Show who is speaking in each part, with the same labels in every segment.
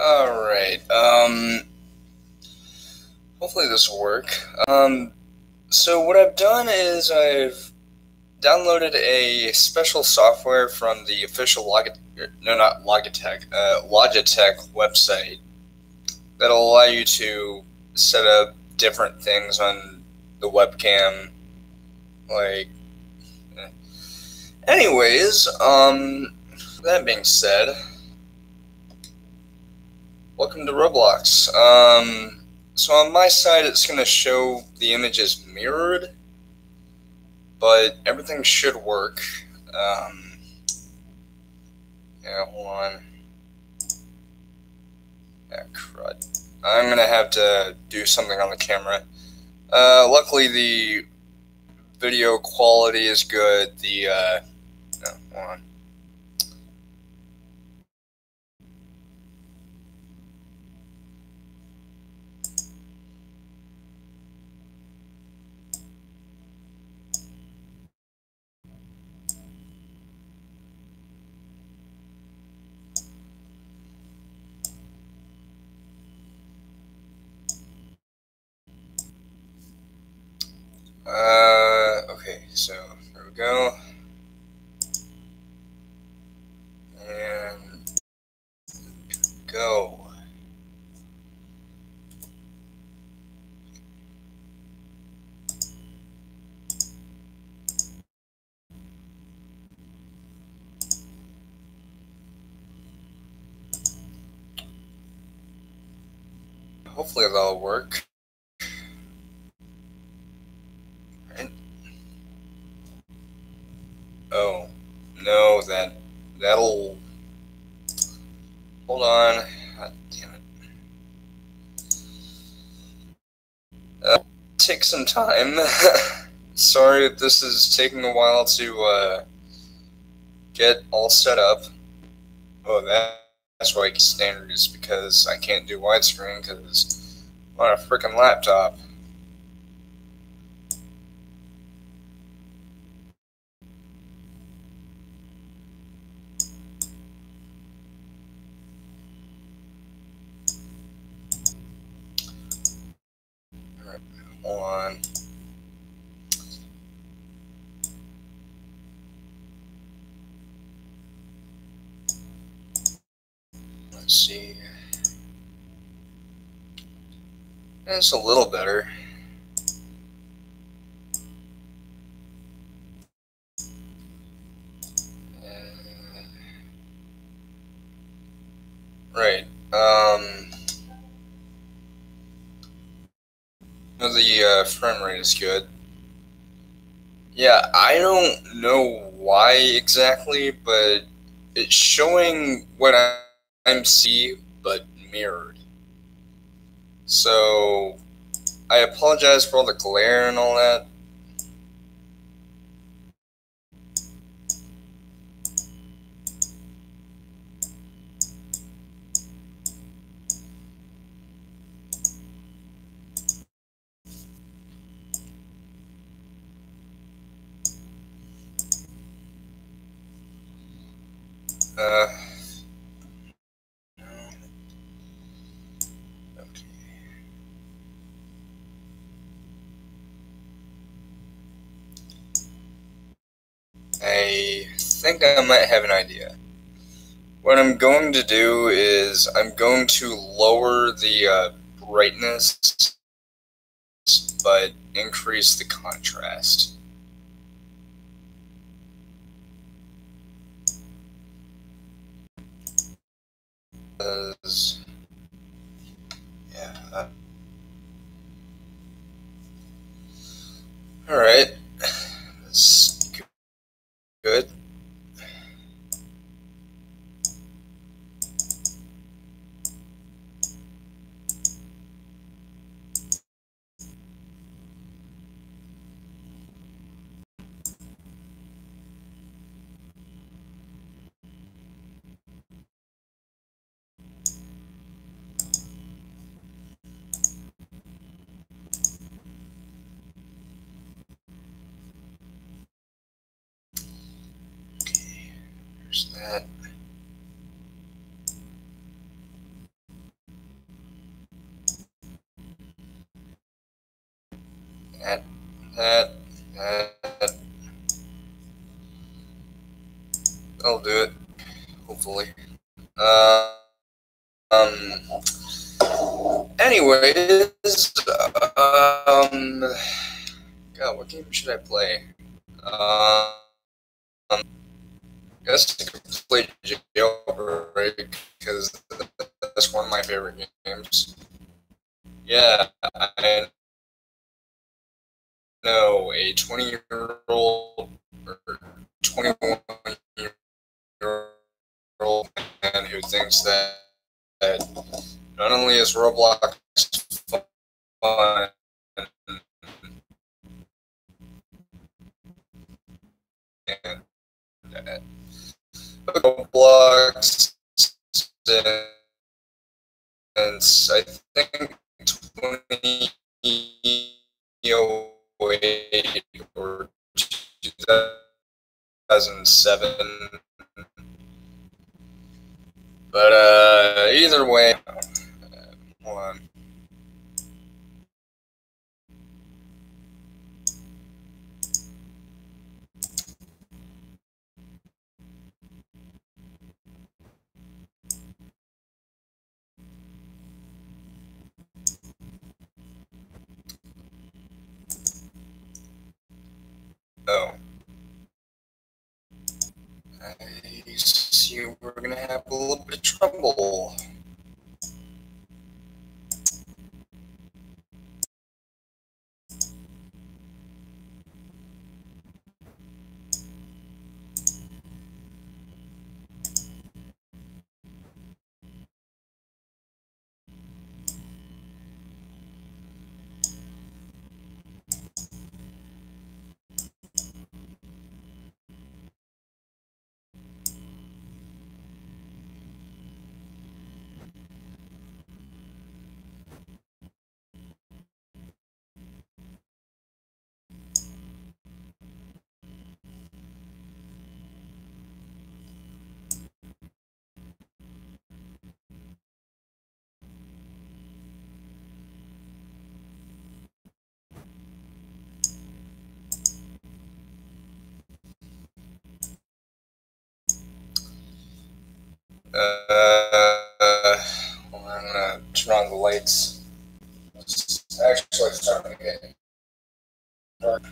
Speaker 1: Alright, hopefully this will work. So what I've done is I've downloaded a special software from the official Logitech website that'll allow you to set up different things on the webcam, like... Anyways, that being said, welcome to Roblox. So on my side, it's going to show the image is mirrored, but everything should work. Yeah, hold on. Yeah, crud. I'm going to have to do something on the camera. Luckily, the video quality is good. No, hold on. Okay, so there we go. And go. Hopefully that'll work. Right. Oh, no, that'll... Hold on. God damn it. Take some time. Sorry if this is taking a while to get all set up. Oh, that's why it's standard, is because I can't do widescreen because I'm on a freaking laptop. Alright, hold on. Let's see. It's a little better. Right. The frame rate is good. Yeah, I don't know why exactly, but it's showing what I'm seeing, but mirrored. So, I apologize for all the glare and all that. Okay. I think I might have an idea. What I'm going to do is I'm going to lower the brightness, but increase the contrast. Yeah. Alright. That's good. Okay. There's that. that, that. I'll do it, hopefully. Um, Anyways, God, what game should I play? I guess I could play Jailbreak, because that's one of my favorite games. Yeah, I know, a 20-year-old or 21-year-old man who thinks that not only is Roblox fun, and Roblox since I think 2008 or 2007. But either way, hold on. Oh, I see we're gonna have a little bit of trouble. Well, I'm gonna turn on the lights. It's actually starting to get dark.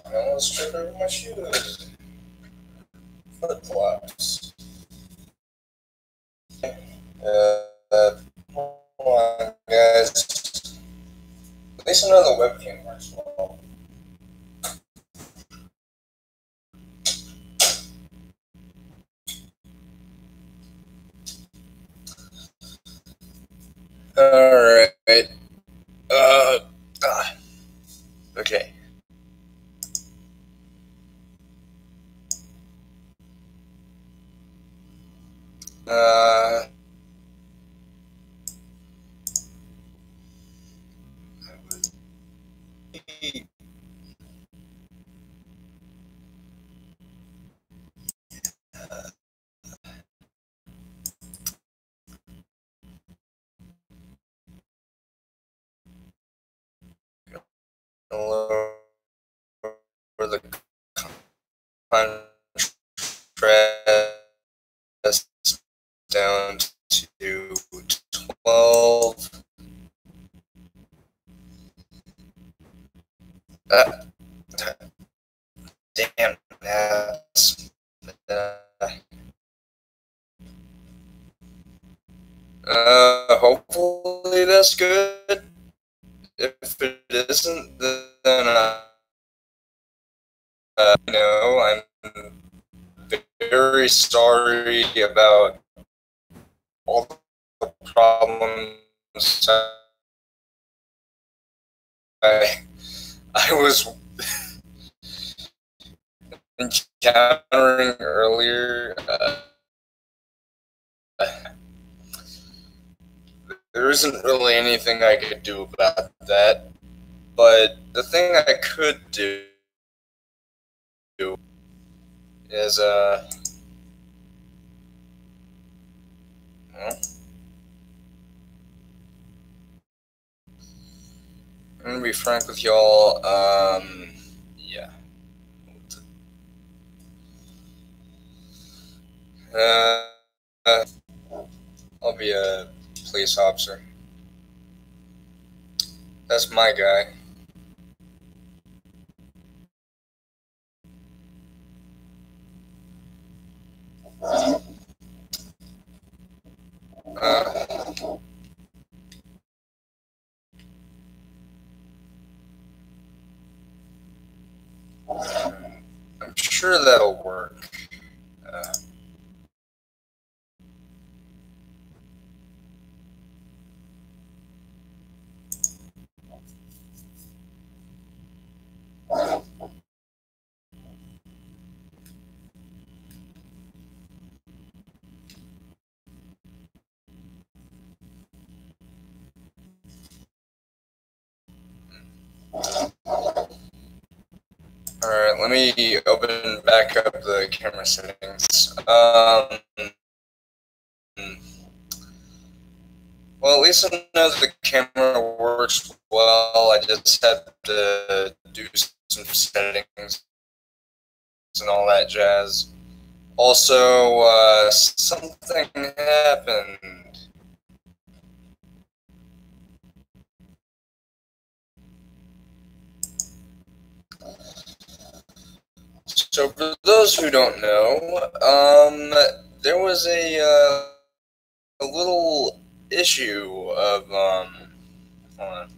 Speaker 1: I almost tripped over my shoes. Flip flops. Hold on, guys. At least I know the webcam works well. Alright. Uh, okay. Uh, lower the contrast down to 12. Damn, that's hopefully that's good. If it isn't, then I'm very sorry about all the problems I was encountering earlier. There isn't really anything I could do about that, but the thing I could do is well, I'm gonna be frank with y'all. Yeah. Uh, I'll be a police officer. That's my guy. Uh, I'm sure that'll work. Uh, Alright, let me open back up the camera settings. Well, at least I know the camera works well. I just had to do some settings and all that jazz. Also, something happened. So, for those who don't know, there was a little issue of, hold on.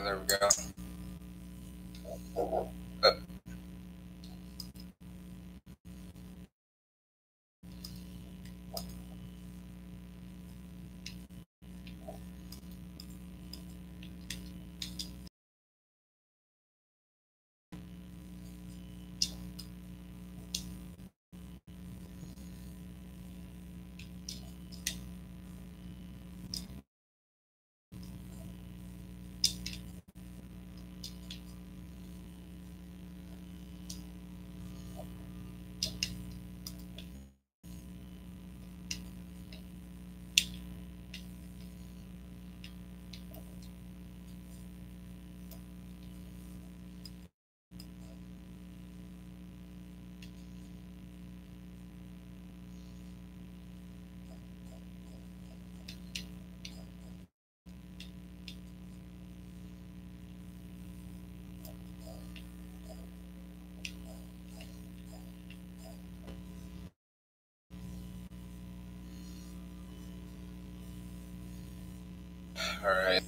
Speaker 1: There we go. Alright.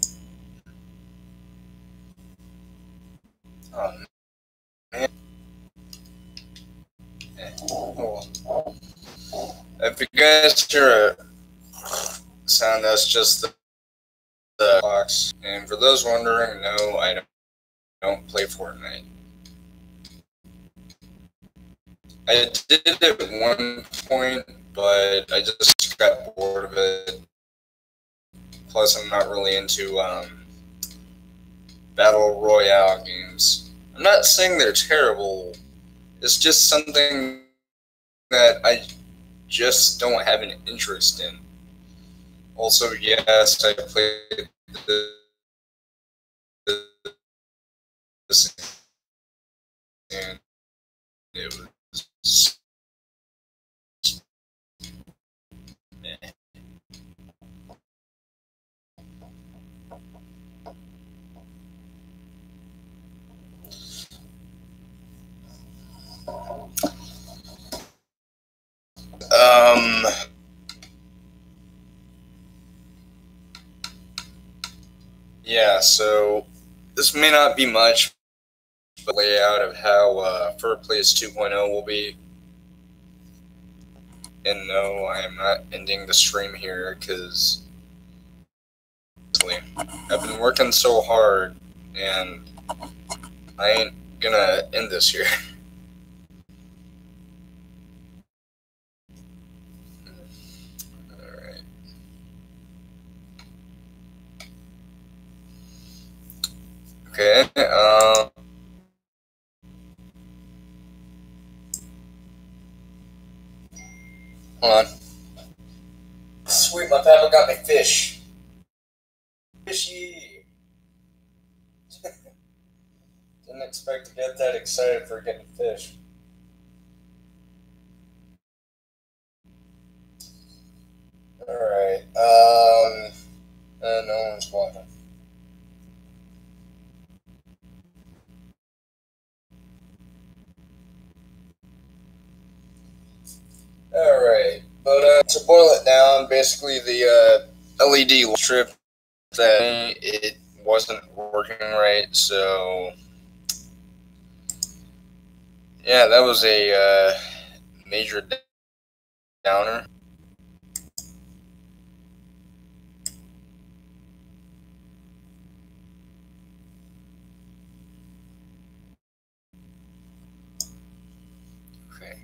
Speaker 1: Oh, man. Oh. If you guys hear a sound, that's just the box. And for those wondering, no, I don't play Fortnite. I did it at one point, but I just got bored of it. Plus, I'm not really into Battle Royale games. I'm not saying they're terrible. It's just something that I just don't have an interest in. Also, yes, I played this and it was meh. Yeah, so this may not be much, but layout of how Furplace 2.0 will be. And no, I am not ending the stream here because I've been working so hard and I ain't gonna end this here. Alright. Okay, hold on. Sweet, my paddle got me fish. Fishy! Didn't expect to get that excited for getting fish. Alright, no one's watching. Alright, but to boil it down, basically the LED strip that it wasn't working right, so yeah, that was a major downer. Okay.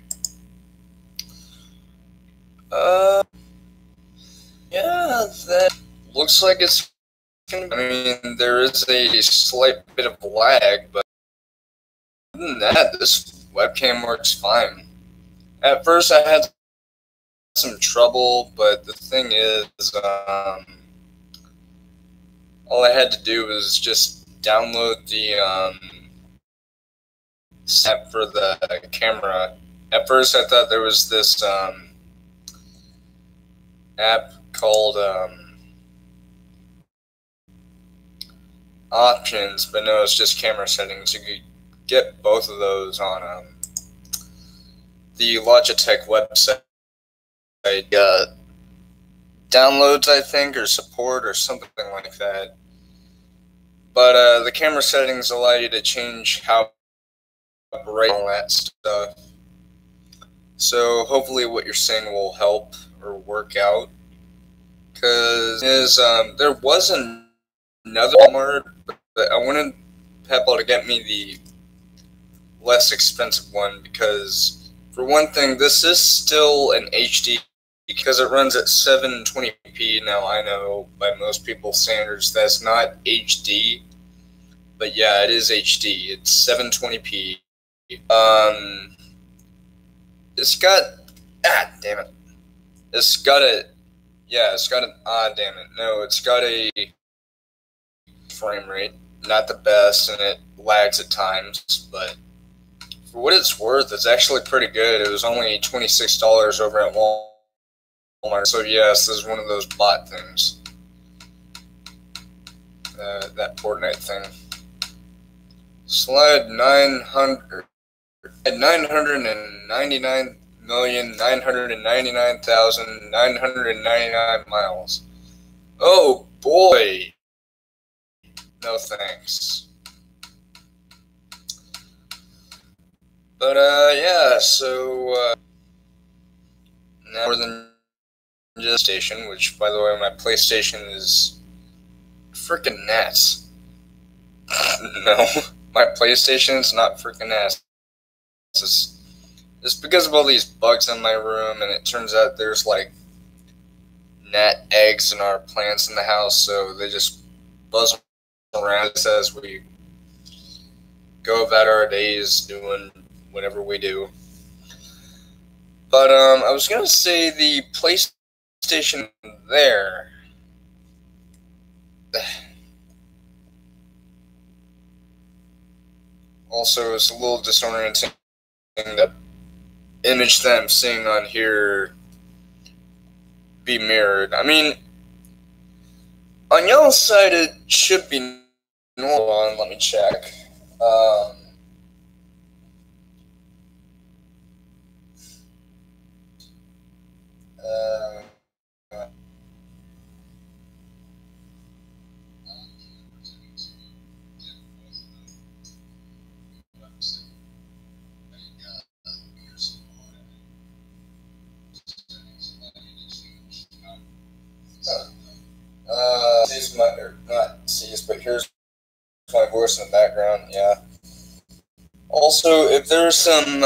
Speaker 1: Yeah, that looks like it's gonna. I mean, there is a slight bit of lag, but other than that, this webcam works fine. At first, I had some trouble, but the thing is, all I had to do was just download the snap for the camera. At first, I thought there was this app called Options, but no, it's just camera settings. You could get both of those on the Logitech website. Downloads, I think, or support, or something like that. But the camera settings allow you to change how bright all that stuff. So hopefully what you're saying will help or work out. Because there was another Walmart, but I wanted Peppa to get me the less expensive one because, for one thing, this is still an HD because it runs at 720p. Now, I know by most people's standards that's not HD, but yeah, it is HD. It's 720p. It's got, damn it. It's got a, yeah, it's got an, damn it. No, it's got a frame rate. Not the best, and it lags at times, but for what it's worth, it's actually pretty good. It was only $26 over at Walmart. So yes, this is one of those bot things. That Fortnite thing. Slide 900 at 999,999,999 miles. Oh boy. No thanks. But yeah, so now more than just station, which by the way, my PlayStation is freaking NAS. No, my PlayStation is not freaking NAS. It's because of all these bugs in my room, and it turns out there's like gnat eggs in our plants in the house, so they just buzz around us as we go about our days doing whatever we do. But I was gonna say the PlayStation there. Also, it's a little disorienting. The image that I'm seeing on here be mirrored. I mean, on y'all's side it should be normal. Let me check. Sees my, or not sees, but here's my voice in the background. Yeah. Also, if there's some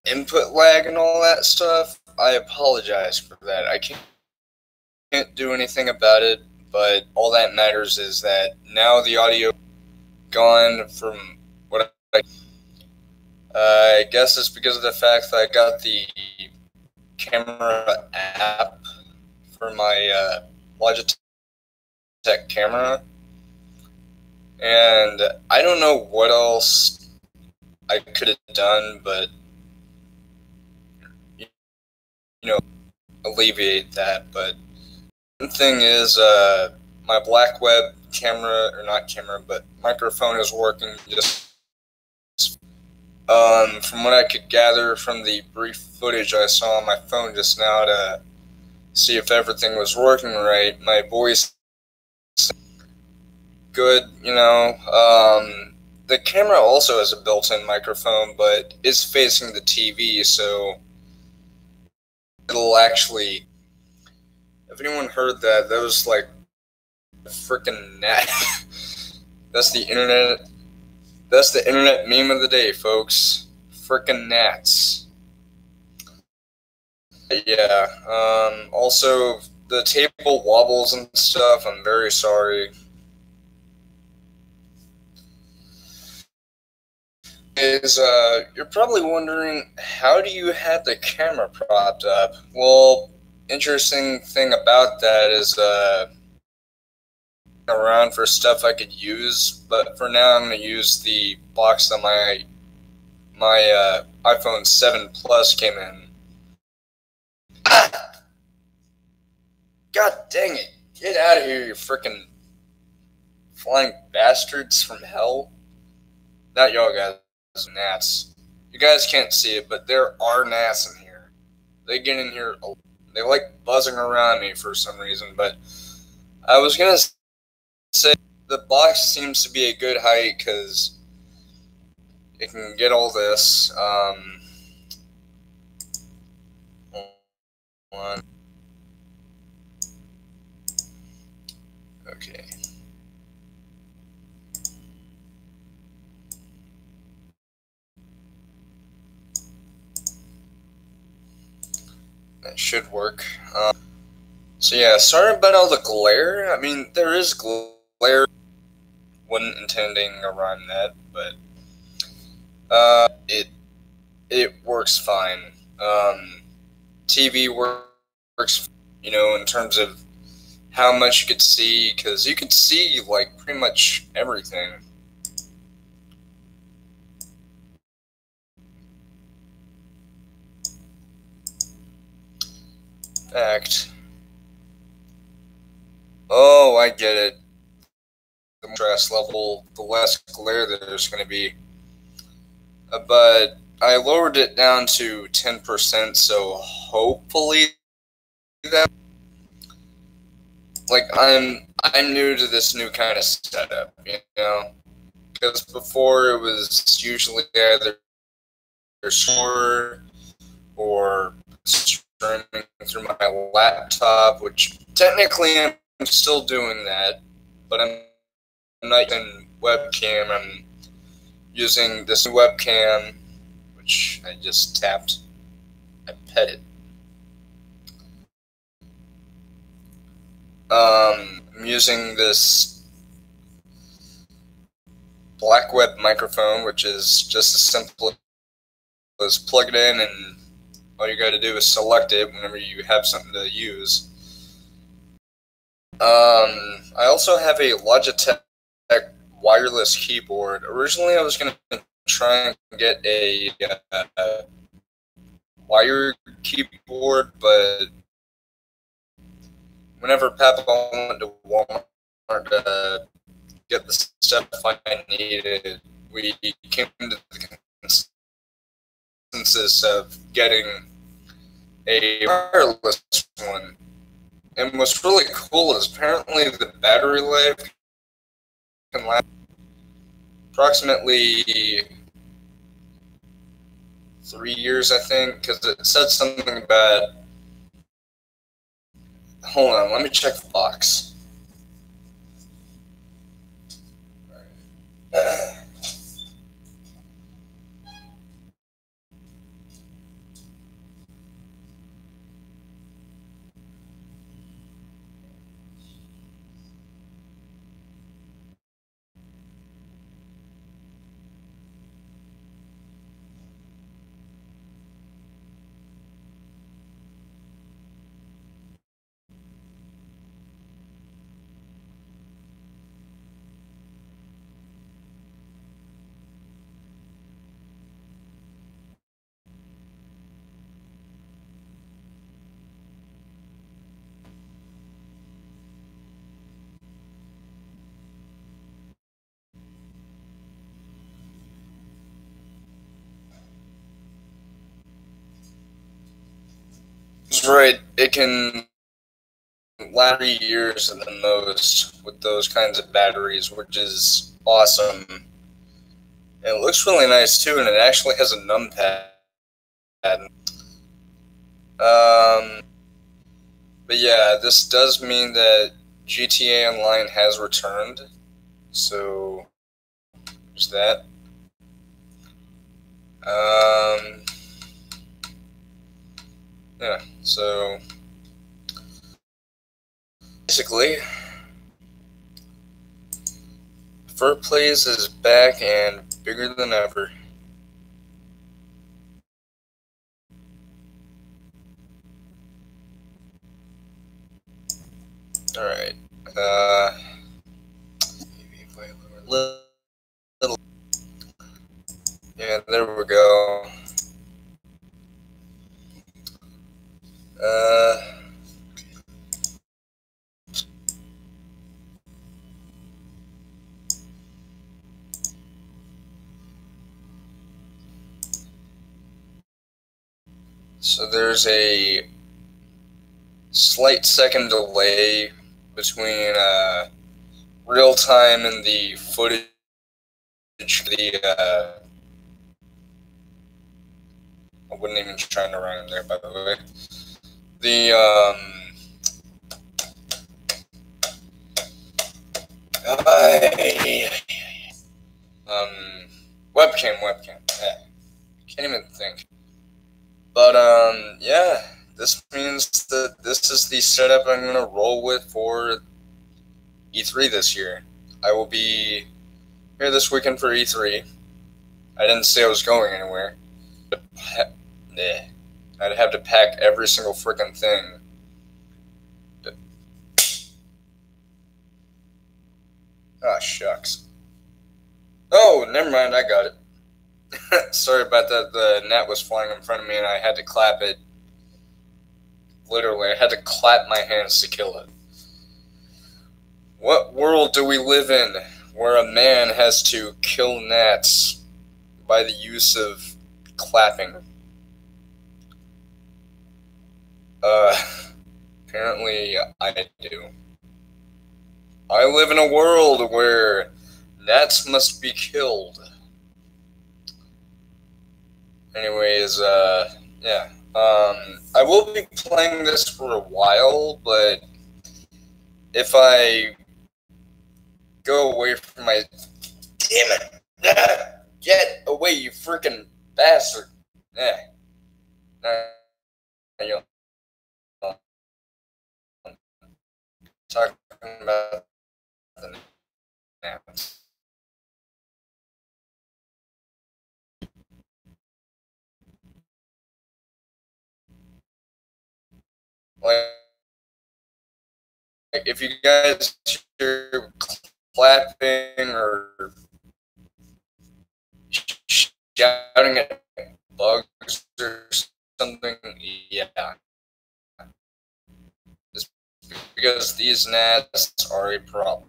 Speaker 1: input lag and all that stuff, I apologize for that. I can't do anything about it, but all that matters is that now the audio gone from what I guess it's because of the fact that I got the camera app for my Logitech camera, and I don't know what else I could have done, but you know, alleviate that. But one thing is, my black web camera, or not camera, but microphone is working just. From what I could gather from the brief footage I saw on my phone just now to see if everything was working right, my voice good, the camera also has a built-in microphone, but it's facing the TV, so it'll actually, if anyone heard that, that was like a freaking gnat. That's the internet meme of the day, folks. Frickin' gnats. Yeah, also, the table wobbles and stuff, I'm very sorry. You're probably wondering, how do you have the camera propped up? Well, interesting thing about that is, around for stuff I could use, but for now I'm going to use the box that my iPhone 7 Plus came in. Ah! God dang it! Get out of here, you frickin' flying bastards from hell. Not y'all guys, gnats. You guys can't see it, but there are gnats in here. They get in here, they like buzzing around me for some reason, but I was gonna say the box seems to be a good height because it can get all this. Hold on. Okay. That should work. So yeah, sorry about all the glare. I mean, there is glare. Wasn't intending to rhyme that, but it works fine. TV works, in terms of how much you could see, because you could see like pretty much everything. In fact, oh, I get it. The more stress level, the less glare there's going to be. But I lowered it down to 10%, so hopefully that, like, I'm new to this new kind of setup, because before it was usually either or streaming through my laptop, which technically I'm still doing that, but I'm not using webcam. I'm using this new webcam, which I just tapped. I pet it. I'm using this black web microphone, which is just as simple as plug it in, and all you got to do is select it whenever you have something to use. I also have a Logitech wireless keyboard. Originally, I was going to try and get a wire keyboard, but whenever Papa went to Walmart to get the stuff I needed, we came to the consensus of getting a wireless one. And what's really cool is apparently the battery life can last approximately 3 years, I think, because it said something about. Hold on, let me check the box. right. It can last 3 years at the most with those kinds of batteries, which is awesome. And it looks really nice too, and it actually has a numpad. But yeah, this does mean that GTA Online has returned. So there's that. Yeah, so basically, Fur Plays is back and bigger than ever. Alright. Maybe if I lower little. Yeah, there we go. So there's a slight second delay between real time and the footage. I wasn't even trying to rhyme there, by the way. Webcam. Yeah, can't even think. But yeah, this means that this is the setup I'm gonna roll with for E3 this year. I will be here this weekend for E3. I didn't say I was going anywhere. I'd have to pack every single freaking thing. Ah, shucks. Oh, never mind, I got it. Sorry about that. The net was flying in front of me and I had to clap it. Literally, I had to clap my hands to kill it. What world do we live in where a man has to kill gnats by the use of clapping? Apparently I do. I live in a world where gnats must be killed. Anyways, yeah. I will be playing this for a while, but if I go away from my... Damn it! Get away, you freaking bastard! Talking about the gnats. Like, if you guys hear clapping or shouting at bugs or something, yeah. It's because these gnats are a problem.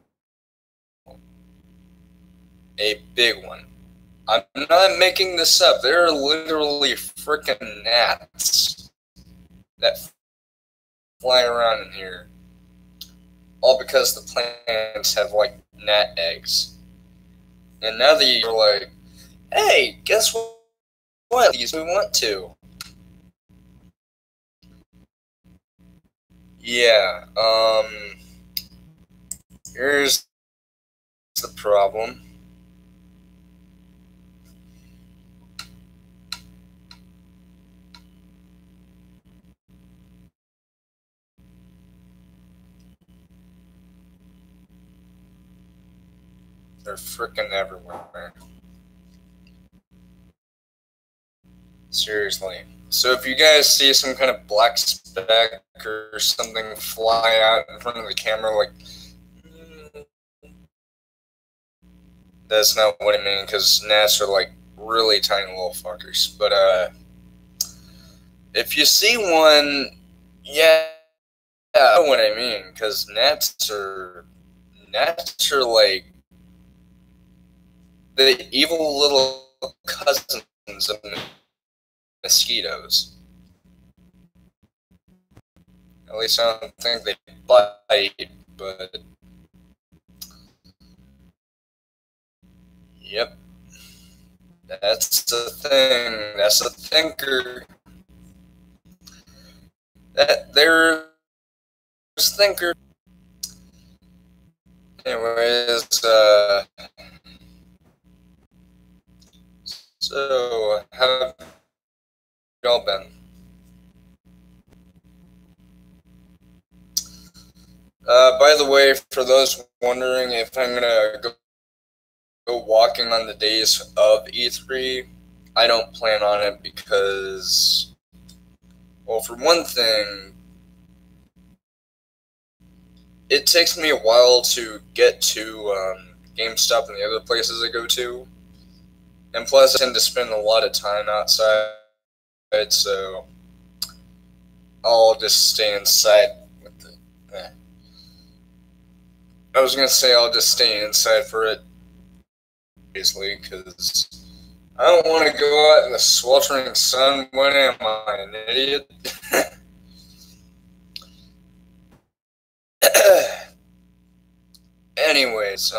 Speaker 1: A big one. I'm not making this up. There are literally freaking gnats that fly around in here. All because the plants have, like, gnat eggs. And now that you're like, hey, guess what? These we want to. Yeah, here's the problem. They're freaking everywhere. Seriously. So if you guys see some kind of black speck or something fly out in front of the camera, like, that's not what I mean, because gnats are like really tiny little fuckers. But if you see one, yeah, I know what I mean, because gnats are like the evil little cousins of mosquitoes. At least I don't think they bite, but yep, that's the thing. That's a thinker. There's thinker. Anyways, so how have y'all been? By the way, for those wondering if I'm gonna go walking on the days of E3, I don't plan on it because, well, for one thing, it takes me a while to get to GameStop and the other places I go to, and plus I tend to spend a lot of time outside, so I'll just stay inside with it. I was gonna say I'll just stay inside for it, basically, because I don't want to go out in the sweltering sun. When am I, an idiot? Anyways,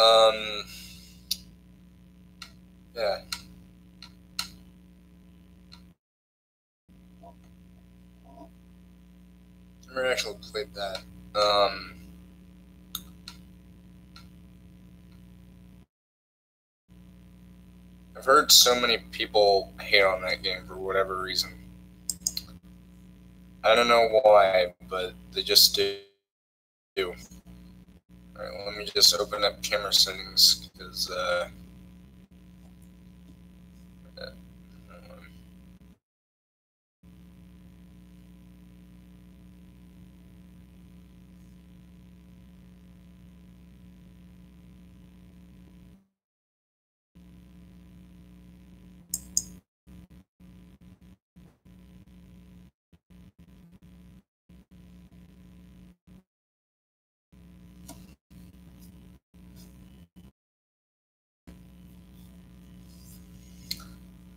Speaker 1: yeah. Never actually played that. I've heard so many people hate on that game for whatever reason. I don't know why, but they just do. Alright, let me just open up camera settings, because,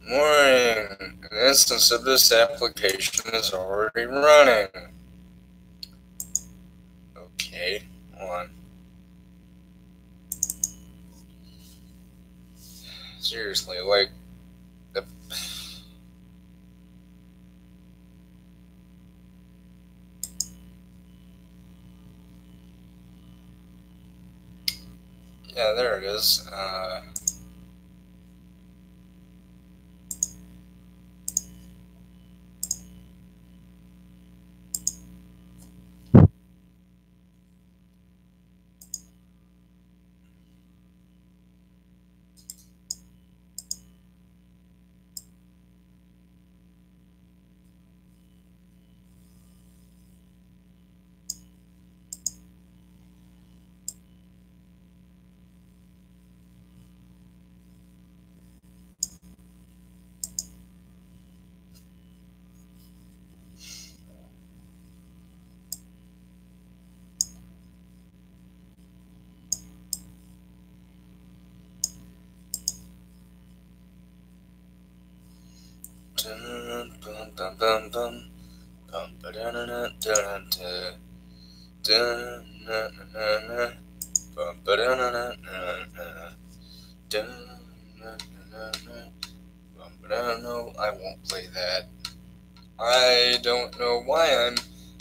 Speaker 1: Warning! An instance of this application is already running. Okay, hold on. Seriously, like, yeah, there it is. No, I won't play that. I don't know why I'm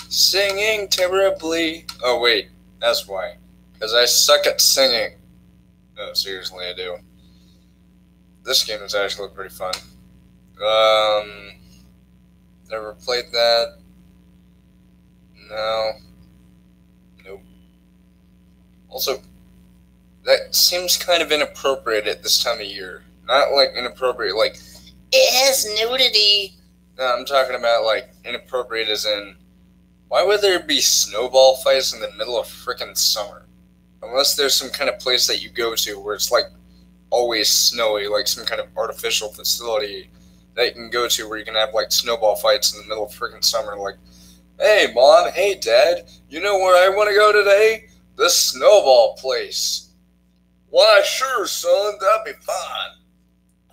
Speaker 1: singing terribly. Oh wait, that's why. Because I suck at singing. No, seriously, I do. This game is actually pretty fun. Never played that. No. Nope. Also, that seems kind of inappropriate at this time of year. Not like inappropriate, like, it has nudity. No, I'm talking about, like, inappropriate as in, why would there be snowball fights in the middle of frickin' summer? Unless there's some kind of place that you go to where it's, like, always snowy, like some kind of artificial facility that you can go to where you can have, like, snowball fights in the middle of frickin' summer, like, hey, Mom, hey, Dad, you know where I want to go today? The snowball place. Why, sure, son, that'd be fine.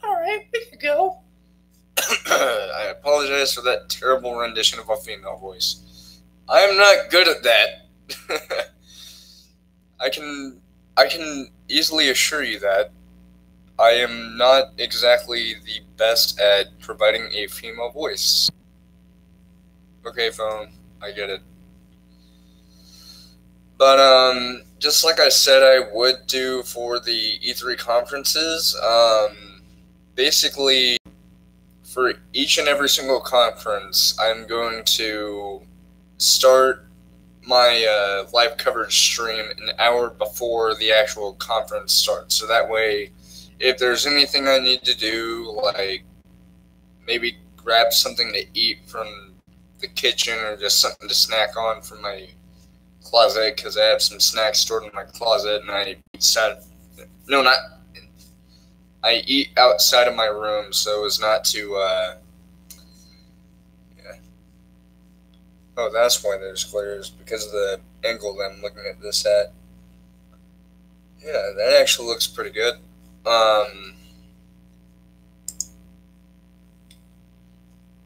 Speaker 1: Alright, we can go. I apologize for that terrible rendition of a female voice. I am not good at that. I can easily assure you that I am not exactly the best at providing a female voice. Okay, phone, I get it. But just like I said I would do for the E3 conferences, basically for each and every single conference, I'm going to start my live coverage stream an hour before the actual conference starts. So that way, if there's anything I need to do, like maybe grab something to eat from the kitchen or just something to snack on from my closet, because I have some snacks stored in my closet, and I eat outside of my room so as not to yeah. Oh, that's why there's glares, because of the angle that I'm looking at this at. Yeah, that actually looks pretty good.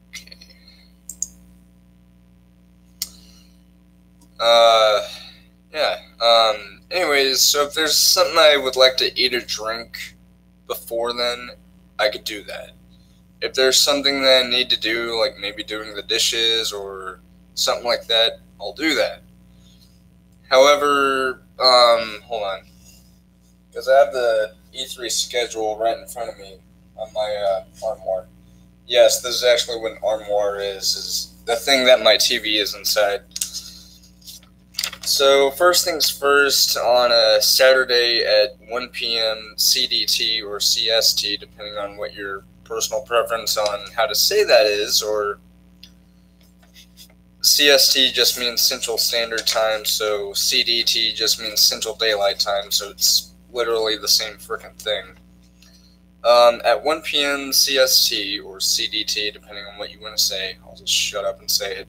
Speaker 1: Okay. Yeah. Anyways, so if there's something I would like to eat or drink before then, I could do that. If there's something that I need to do, like maybe doing the dishes or something like that, I'll do that. However, hold on, because I have the E3 schedule right in front of me on my armoire. Yes, this is actually what an armoire is the thing that my TV is inside. So first things first, on a Saturday at 1 p.m. CDT or CST, depending on what your personal preference on how to say that is, or CST just means Central Standard Time, so CDT just means Central Daylight Time, so it's literally the same freaking thing. At 1 p.m. CST, or CDT, depending on what you want to say, I'll just shut up and say it,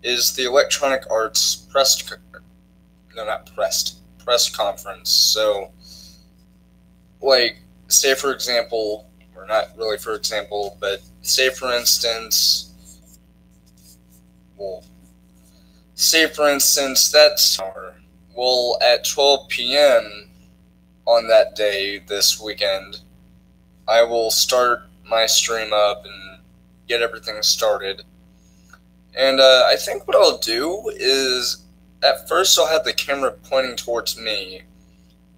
Speaker 1: is the Electronic Arts press conference. So, like, say for example, or not really for example, but say for instance, that's well, at 12 p.m. on that day this weekend, I will start my stream up and get everything started. And I think what I'll do is, at first I'll have the camera pointing towards me,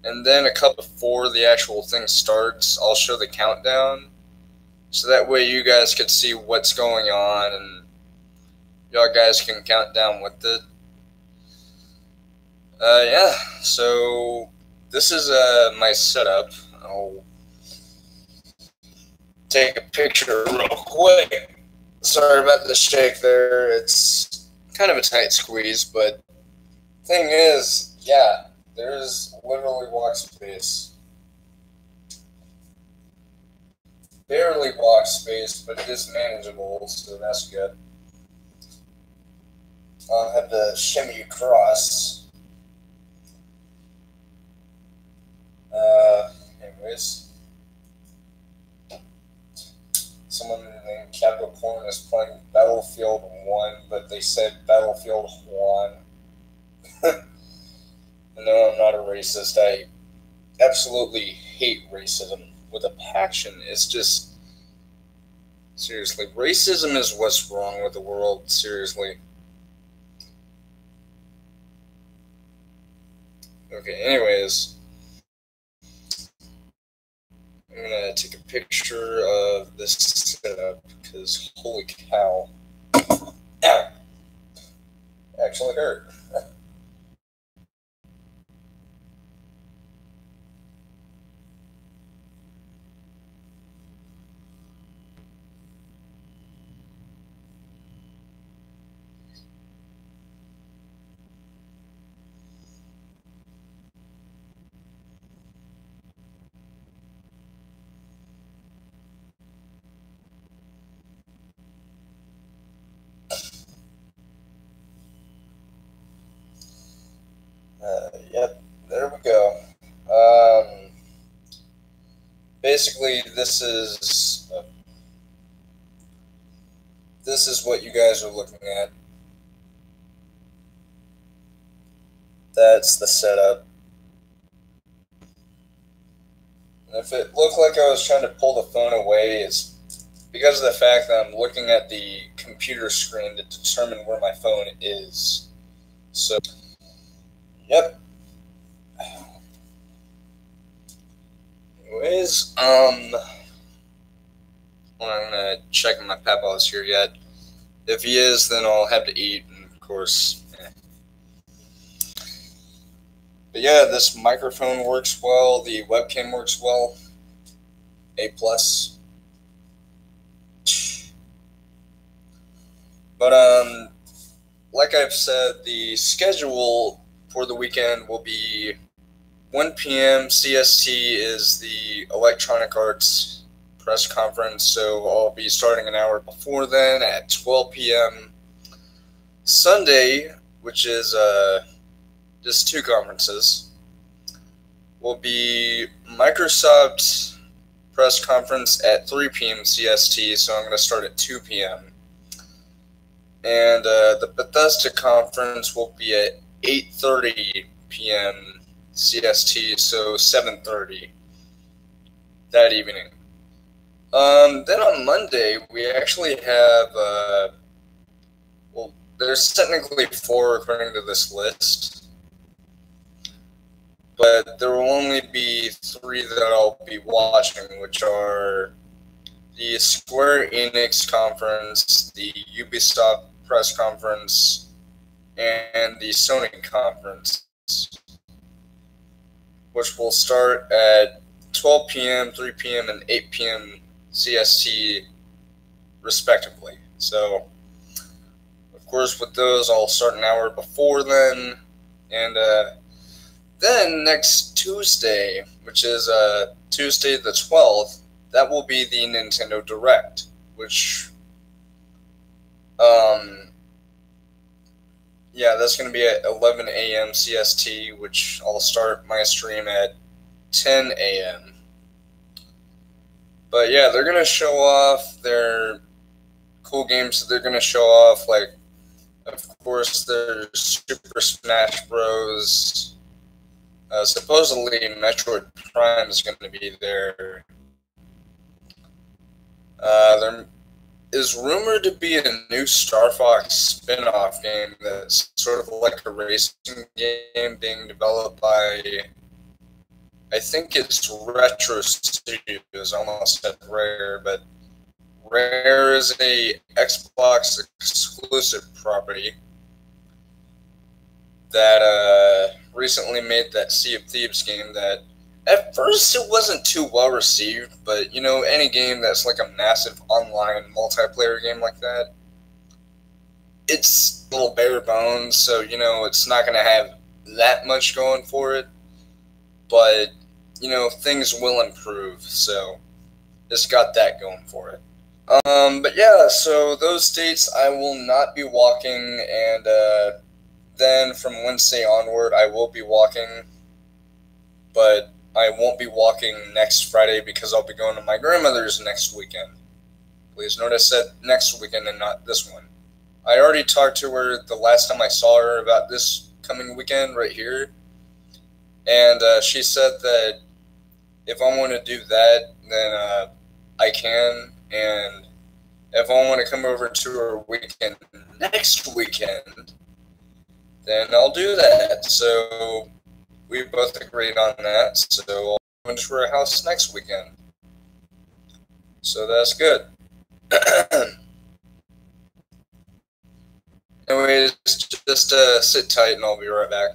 Speaker 1: and then a couple before the actual thing starts, I'll show the countdown, so that way you guys can see what's going on, and y'all guys can count down with it. Yeah, so this is my setup. I'll take a picture real quick. Sorry about the shake there. It's kind of a tight squeeze, but thing is, yeah, there's literally walk space. Barely walk space, but it is manageable, so that's good. I'll have to shimmy across. Anyways, someone named Capricorn is playing Battlefield 1, but they said Battlefield 1. No, I'm not a racist. I absolutely hate racism with a passion. It's just, seriously, racism is what's wrong with the world, seriously. Okay, anyways, I'm gonna take a picture of this setup, because holy cow. Ow! Actually hurt. Yep, there we go. Basically, this is what you guys are looking at. That's the setup. And if it looked like I was trying to pull the phone away, it's because of the fact that I'm looking at the computer screen to determine where my phone is. So, yep. Anyways, I'm gonna check if my papa's here yet. If he is, then I'll have to eat, and of course. But yeah, this microphone works well. The webcam works well. A plus. But like I've said, the schedule for the weekend will be 1 p.m. CST is the Electronic Arts press conference, so I'll be starting an hour before then at 12 p.m. Sunday, which is just two conferences, will be Microsoft press conference at 3 p.m. CST, so I'm going to start at 2 p.m. And the Bethesda conference will be at 8:30 p.m. CST, so 7:30 that evening. Then on Monday, we actually have, well, there's technically 4 according to this list, but there will only be 3 that I'll be watching, which are the Square Enix conference, the Ubisoft press conference, and the Sony conference, which will start at 12 p.m., 3 p.m., and 8 p.m. CST, respectively. So, of course, with those, I'll start an hour before then, and then next Tuesday, which is Tuesday the 12th, that will be the Nintendo Direct, which, yeah, that's going to be at 11 a.m. CST, which I'll start my stream at 10 a.m. But yeah, they're going to show off their cool games that they're going to show off. Like, of course, there's Super Smash Bros. Supposedly, Metroid Prime is going to be there. There is rumored to be a new Star Fox spin-off game that's sort of like a racing game being developed by, I think it's Retro Studios, I almost said Rare, but Rare is a Xbox exclusive property that recently made that Sea of Thieves game that at first it wasn't too well received, but you know, any game that's like a massive online multiplayer game like that, it's a little bare bones, so you know, it's not going to have that much going for it, but you know, things will improve, so it's got that going for it. But yeah, so those dates I will not be walking, and then from Wednesday onward I will be walking, but I won't be walking next Friday because I'll be going to my grandmother's next weekend. Please note I said next weekend and not this one. I already talked to her the last time I saw her about this coming weekend right here, and she said that if I want to do that, then I can, and if I want to come over to her weekend next weekend, then I'll do that. So we both agreed on that, so I'll go into her house next weekend. So that's good. Anyways, just sit tight and I'll be right back.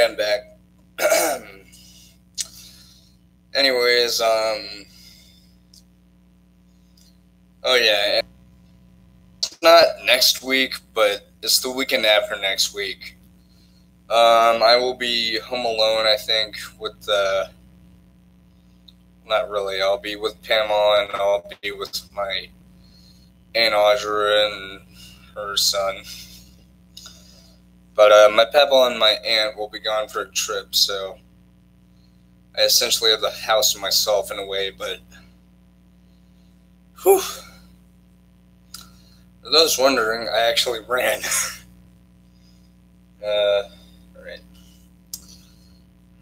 Speaker 1: I'm back. Anyways, oh yeah, it's not next week, but it's the weekend after next week. I will be home alone, I think, with, not really, I'll be with Pamela, and I'll be with my Aunt Audra and her son. But, my papa and my aunt will be gone for a trip, so I essentially have the house to myself in a way, but, whew. For those wondering, I actually ran. Alright.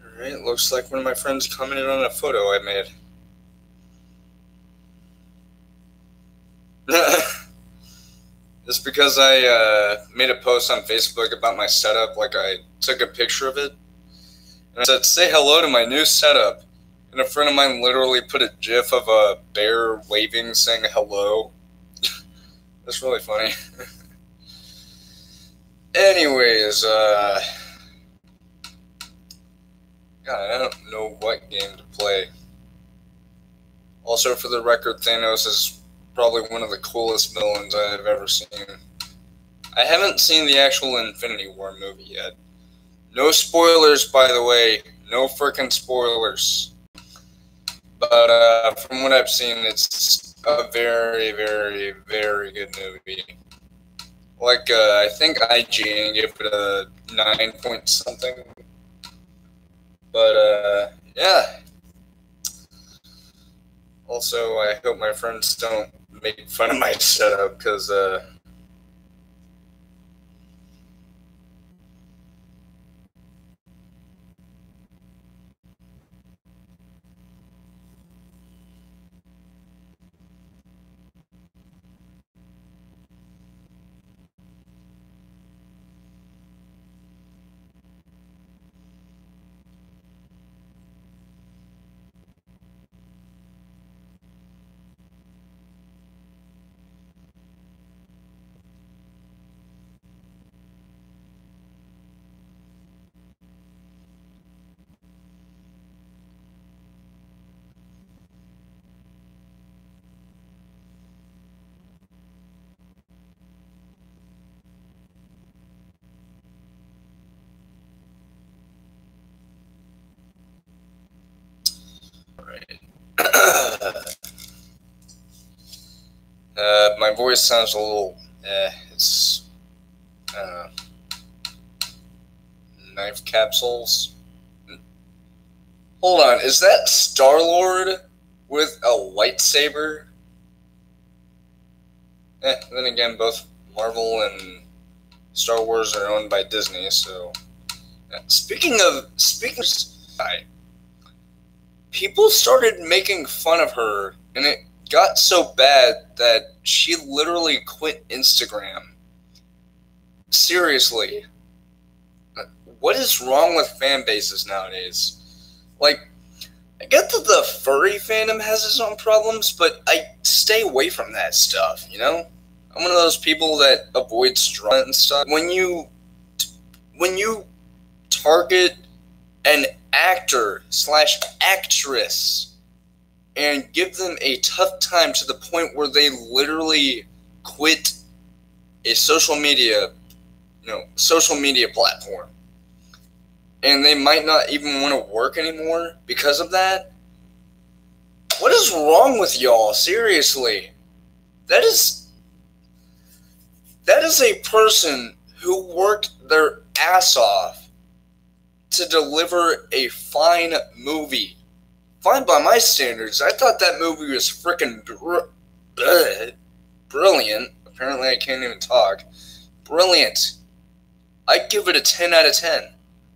Speaker 1: Alright, looks like one of my friends commented on a photo I made. Just because I made a post on Facebook about my setup, like I took a picture of it, and I said, "Say hello to my new setup," and a friend of mine literally put a gif of a bear waving saying hello. That's really funny. Anyways, God, I don't know what game to play. Also, for the record, Thanos is probably one of the coolest villains I have ever seen. I haven't seen the actual Infinity War movie yet. No spoilers, by the way. No frickin' spoilers. But from what I've seen, it's a very, very, very good movie. Like, I think IGN gave it a 9 point something. But, yeah. Also, I hope my friends don't make fun of my setup, because, my voice sounds a little, it's, I don't know, knife capsules. Hold on, is that Star-Lord with a lightsaber? Then again, both Marvel and Star Wars are owned by Disney, so. Speaking of, people started making fun of her, and it got so bad that she literally quit Instagram. Seriously. What is wrong with fan bases nowadays? Like, I get that the furry fandom has its own problems, but I stay away from that stuff, you know? I'm one of those people that avoids drama and stuff. When you target an actor/actress and give them a tough time to the point where they literally quit a social media platform, and they might not even want to work anymore because of that. What is wrong with y'all? Seriously. That is a person who worked their ass off to deliver a fine movie. Fine by my standards. I thought that movie was freaking brilliant. Apparently I can't even talk. Brilliant. I'd give it a 10 out of 10.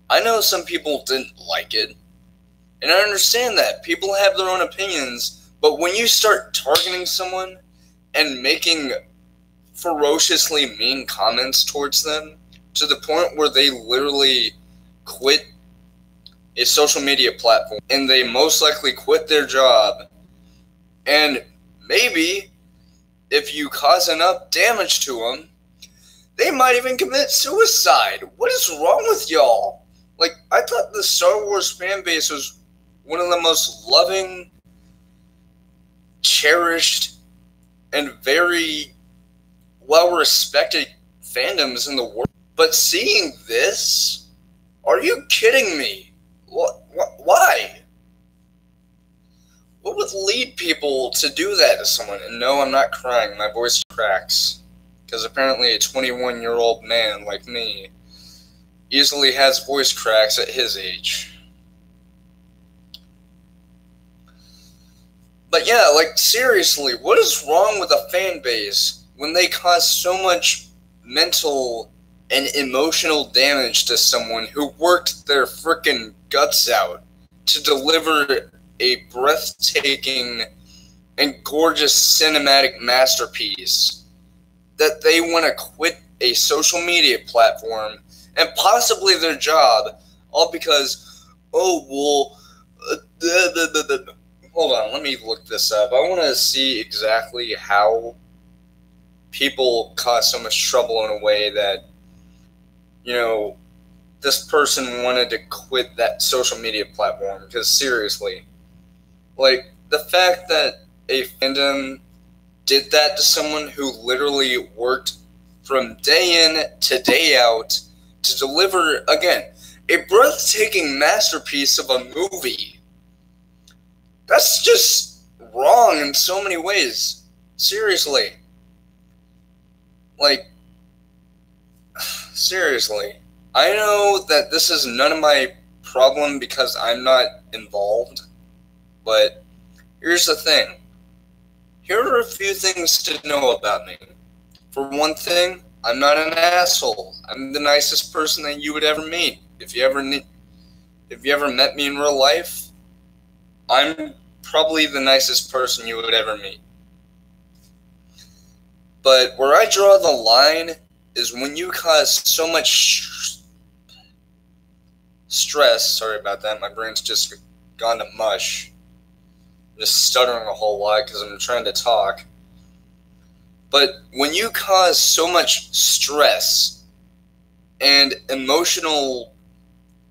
Speaker 1: I know some people didn't like it, and I understand that. People have their own opinions, but when you start targeting someone and making ferociously mean comments towards them to the point where they literally quit a social media platform, and they most likely quit their job, and maybe if you cause enough damage to them, they might even commit suicide. What is wrong with y'all? Like, I thought the Star Wars fan base was one of the most loving, cherished, and very well-respected fandoms in the world. But seeing this, are you kidding me? Why? What would lead people to do that to someone? And no, I'm not crying. My voice cracks. Because apparently a 21-year-old man like me easily has voice cracks at his age. But yeah, like, seriously, what is wrong with a fan base when they cause so much mental and emotional damage to someone who worked their frickin' guts out to deliver a breathtaking and gorgeous cinematic masterpiece, that they want to quit a social media platform and possibly their job, all because, oh, well, hold on, let me look this up. I want to see exactly how people cause so much trouble in a way that, you know, this person wanted to quit that social media platform. Because seriously, like, the fact that a fandom did that to someone who literally worked from day in to day out to deliver, again, a breathtaking masterpiece of a movie. That's just wrong in so many ways. Seriously. Like, seriously. I know that this is none of my problem because I'm not involved, but here's the thing. Here are a few things to know about me. For one thing, I'm not an asshole. I'm the nicest person that you would ever meet. If you ever met me in real life, I'm probably the nicest person you would ever meet. But where I draw the line is when you cause so much stress. Sorry about that. My brain's just gone to mush. I'm just stuttering a whole lot because I'm trying to talk. But when you cause so much stress and emotional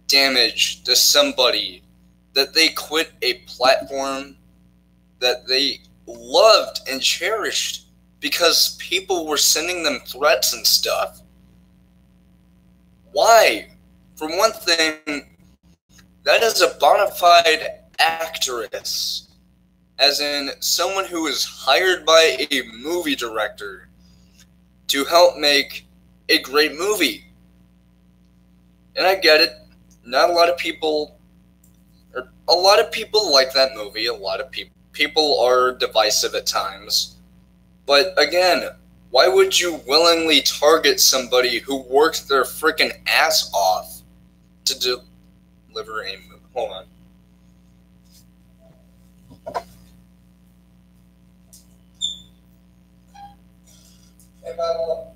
Speaker 1: damage to somebody that they quit a platform that they loved and cherished because people were sending them threats and stuff. Why? For one thing, that is a bona fide actress, as in someone who is hired by a movie director to help make a great movie. And I get it. Not a lot of people, or a lot of people like that movie. A lot of people are divisive at times. But again, why would you willingly target somebody who worked their freaking ass off to deliver a movie? Hold on. Hey, Bible.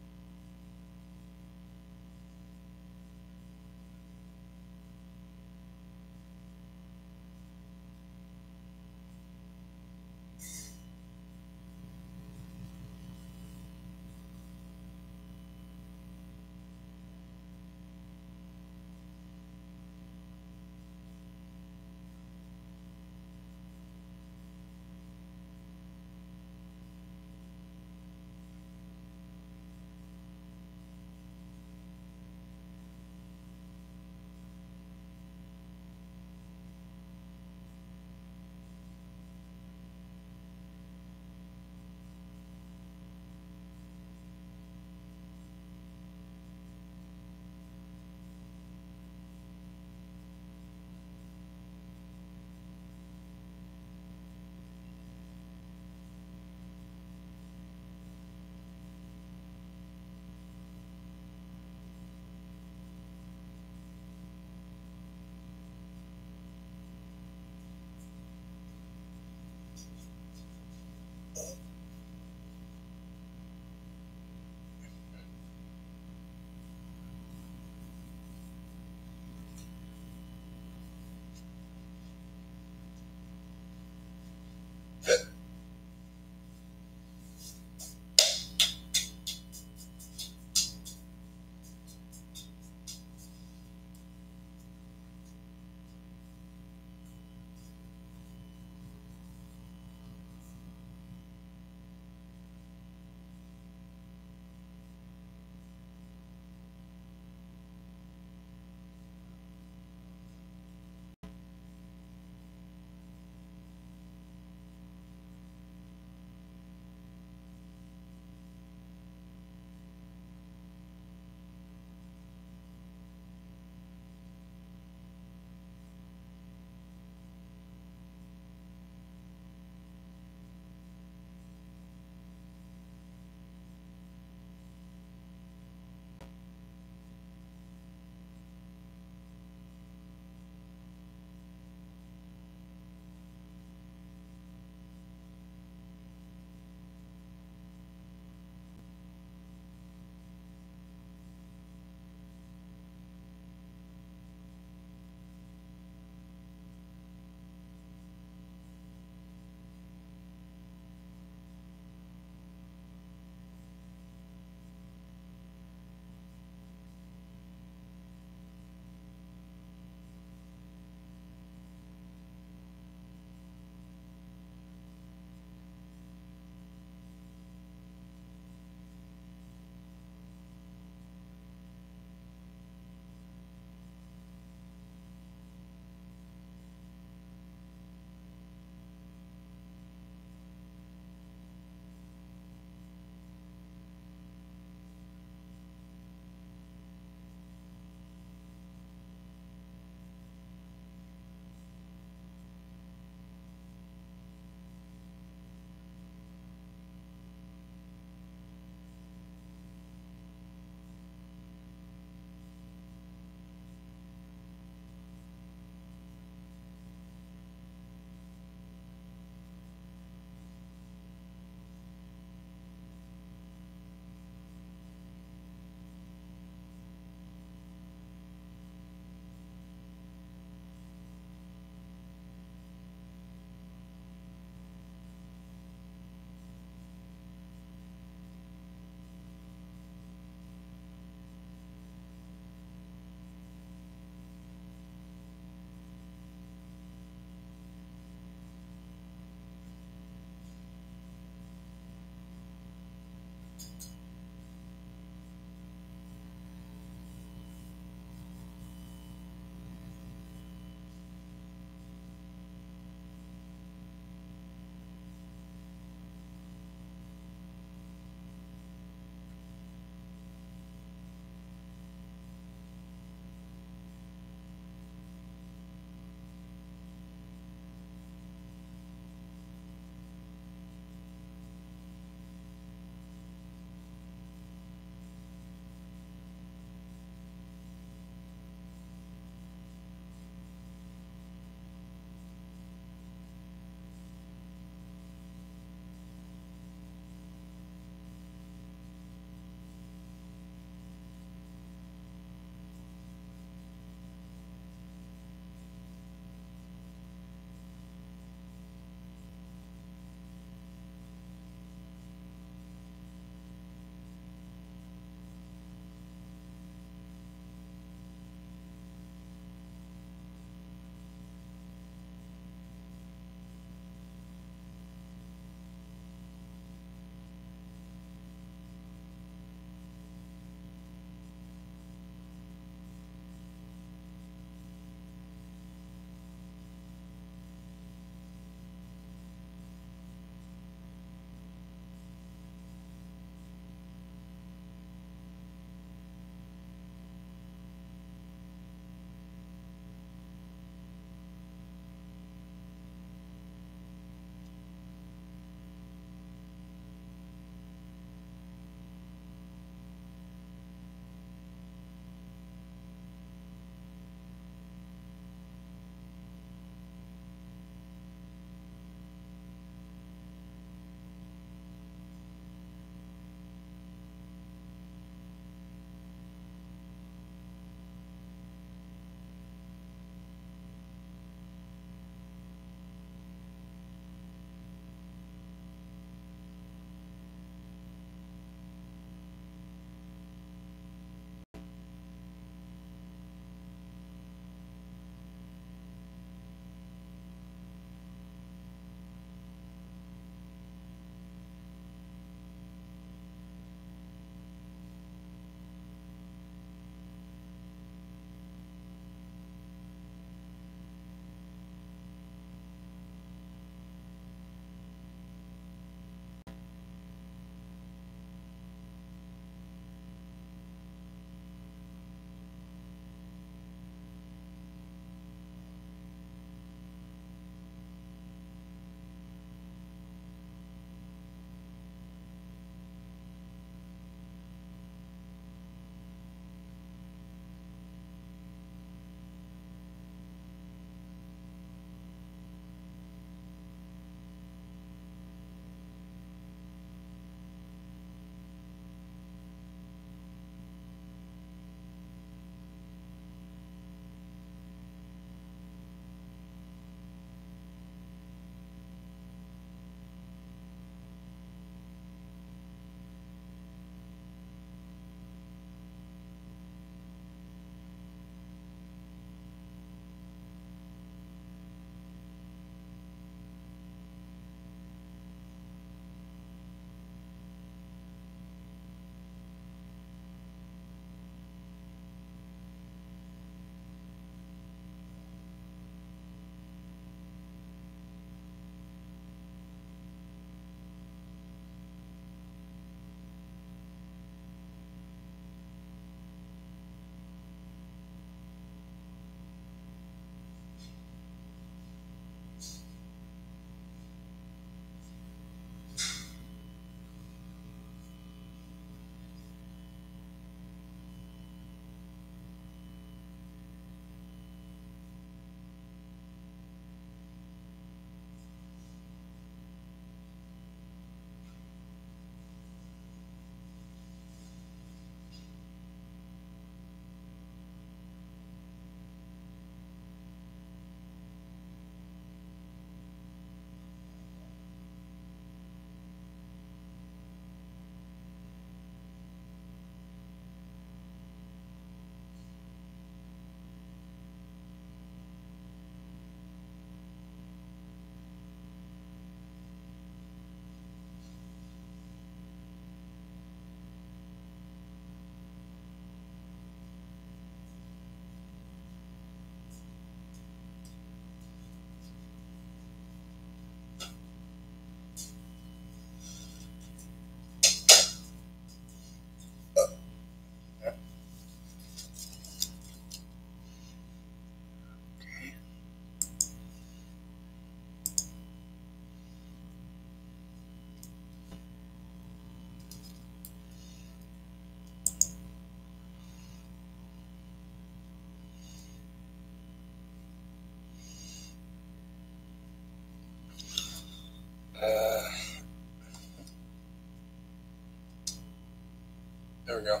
Speaker 1: There we go.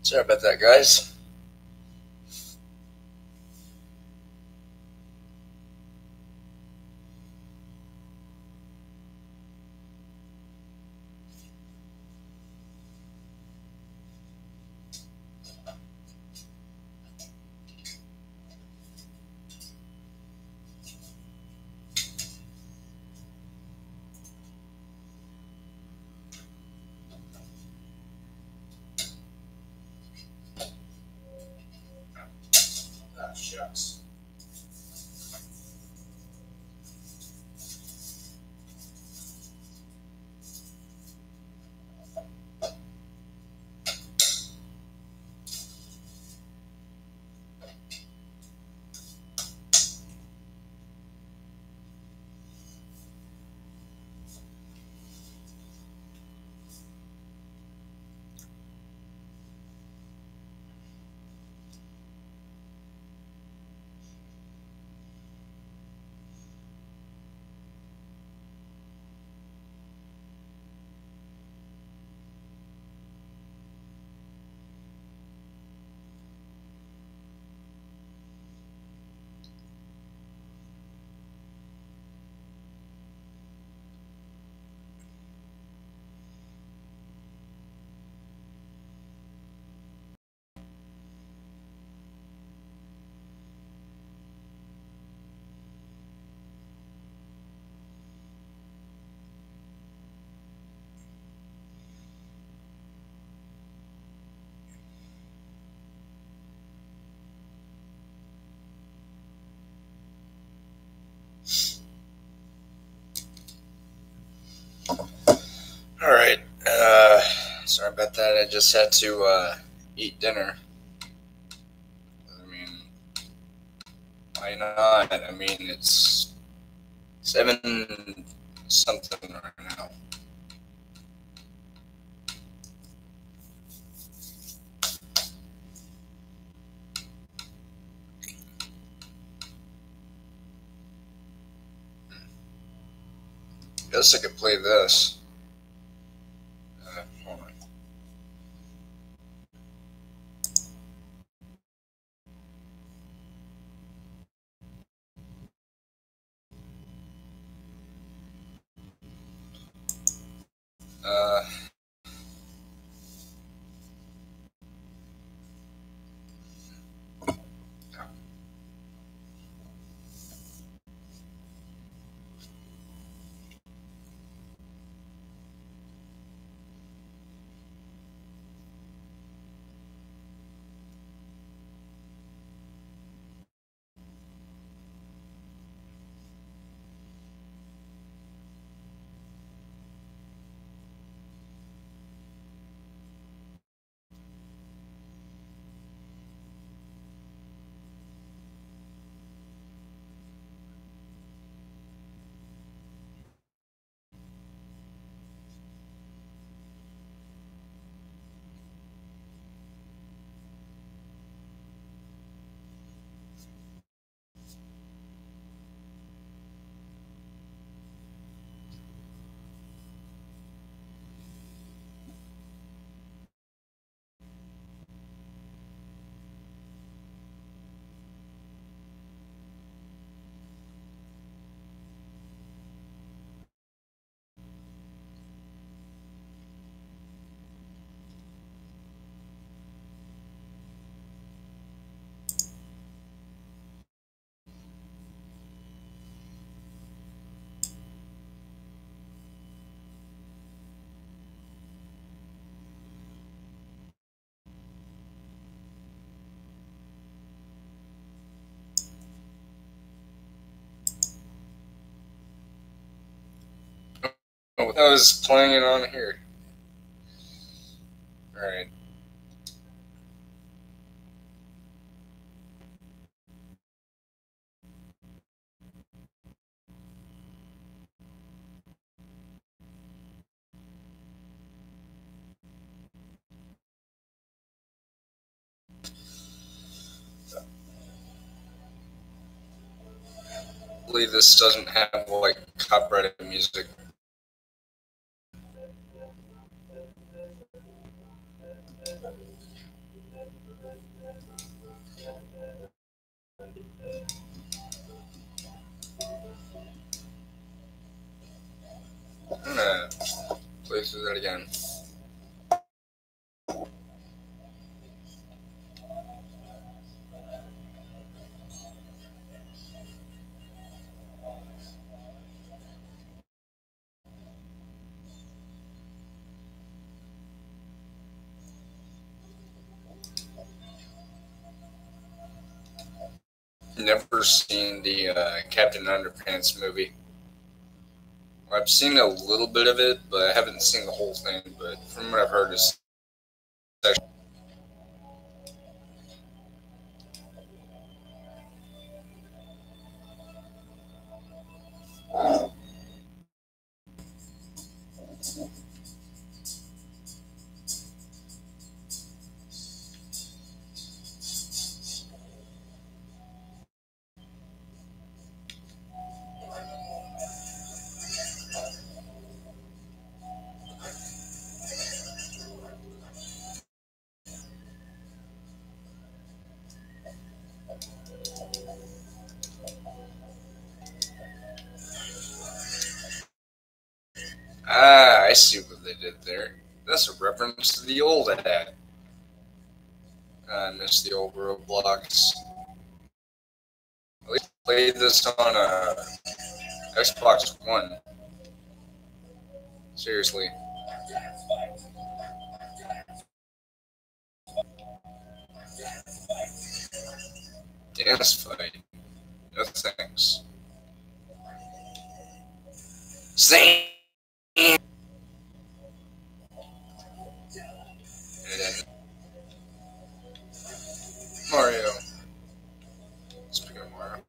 Speaker 1: Sorry about that, guys. Ah, shucks. Alright, sorry about that. I just had to eat dinner. I mean, why not? I mean, it's 7 something right now. Guess I could play this. Hold on. Uh, what I was playing it on here. Alright. I believe this doesn't have like copyrighted music. Let's do that again. Never seen the Captain Underpants movie. I've seen a little bit of it, but I haven't seen the whole thing. But from what I've heard, it's actually... Ah, I see what they did there. That's a reference to the old ad. I miss the old Roblox. At least I played this on Xbox One. Seriously. Dance fight. No thanks. Sing. Mario. Speaking of Mario.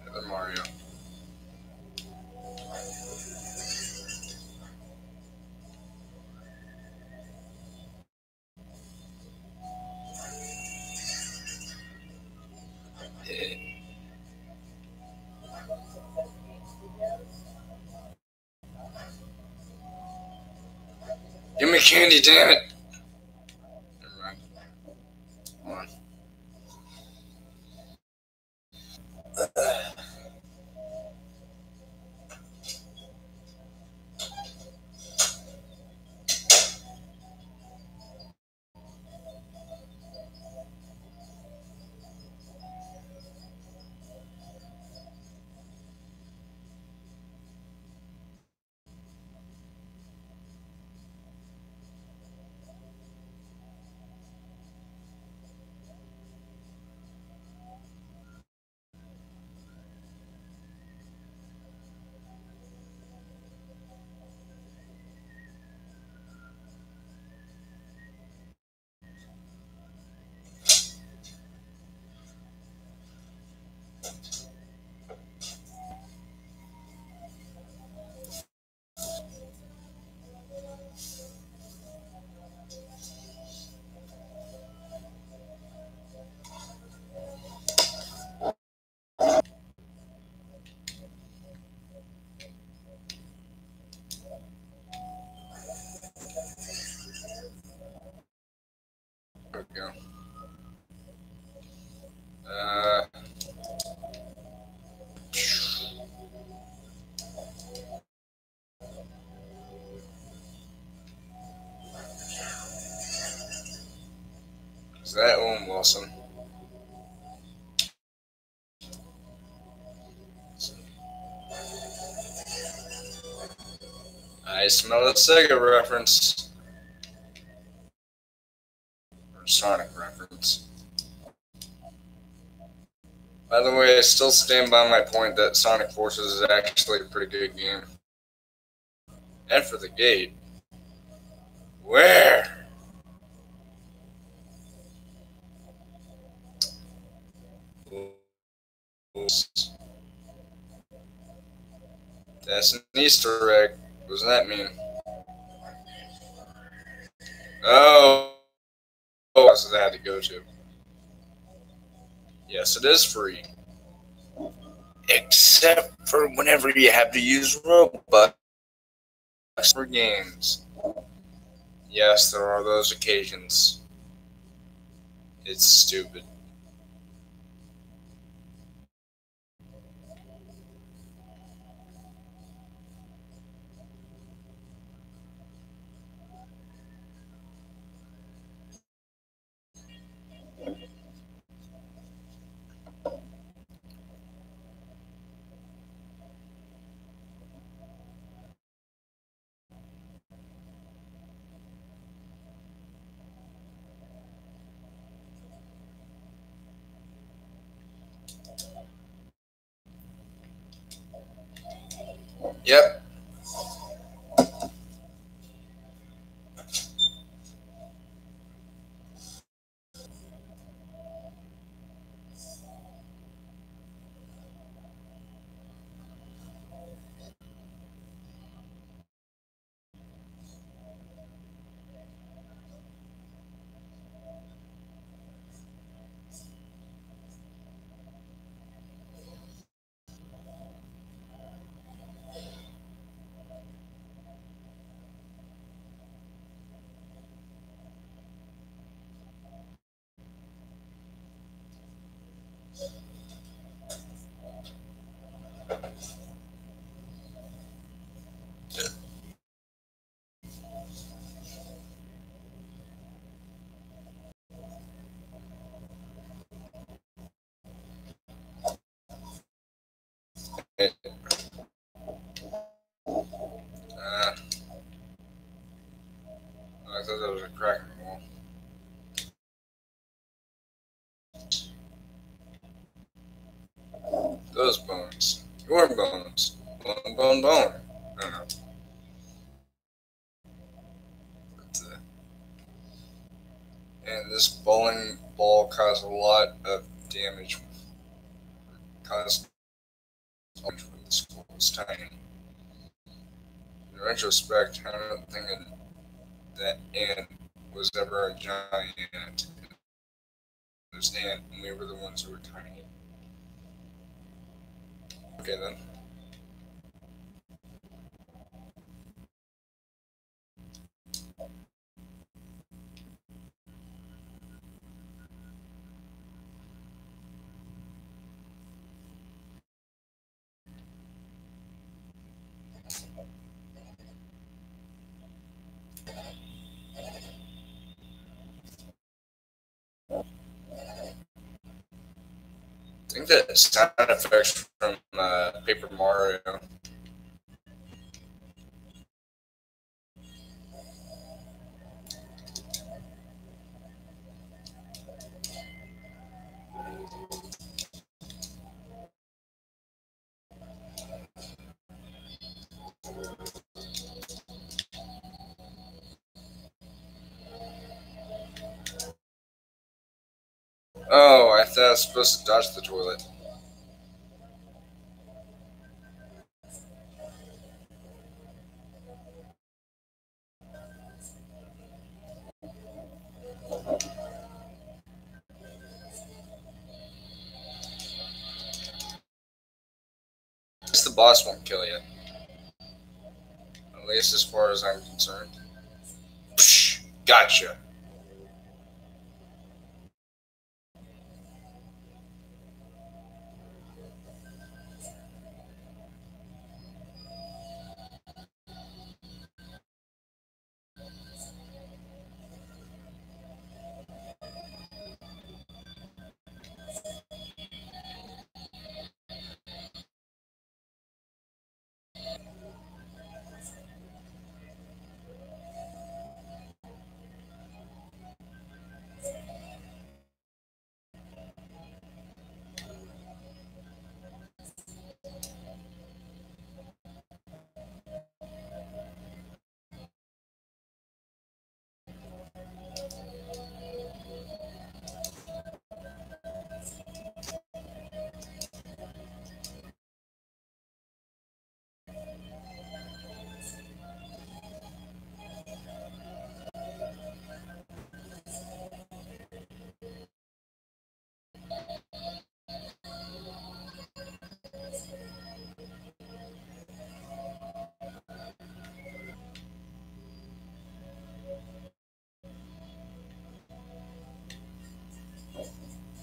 Speaker 1: Another Mario. Give me candy, damn it! Never mind. Come on. There we go. Is that Owen Wilson? I smell a Sega reference. Or Sonic reference. By the way, I still stand by my point that Sonic Forces is actually a pretty good game. And for the gate. Where? That's an Easter egg. What does that mean? Oh, that's what I had to go to. Yes, it is free. Except for whenever you have to use Robux for games. Yes, there are those occasions. It's stupid. Yep. I thought that was a cracking wall. Those bones. Your bones. Bone, bone, bone. I don't know. But, and this bowling ball caused a lot of damage. Caused when the school was tiny. In retrospect, I don't think that ant was ever a giant ant. It was ant, and we were the ones who were tiny. Okay then. I think that sound effects from Paper Mario. Oh, I thought I was supposed to dodge the toilet. At least the boss won't kill you. At least as far as I'm concerned. Psh, gotcha.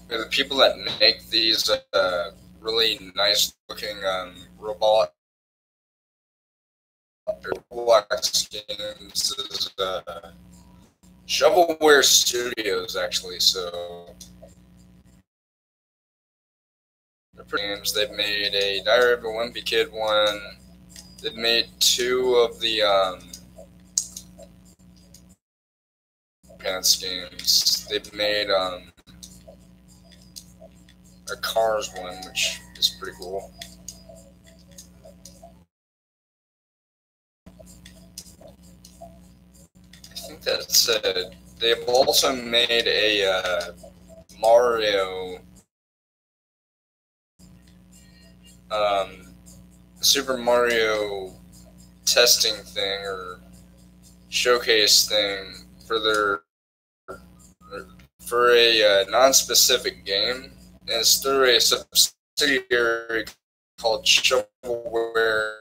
Speaker 1: the people that make these really nice looking Roblox games is Shovelware Studios, actually. So they're pretty games. They've made a Diary of a Wimpy Kid one. They've made 2 of the Pants games. They've made a Cars one, which is pretty cool. I think that's it. They've also made a Mario Super Mario testing thing or showcase thing for a non-specific game, and it's through a subsidiary called Shovelware.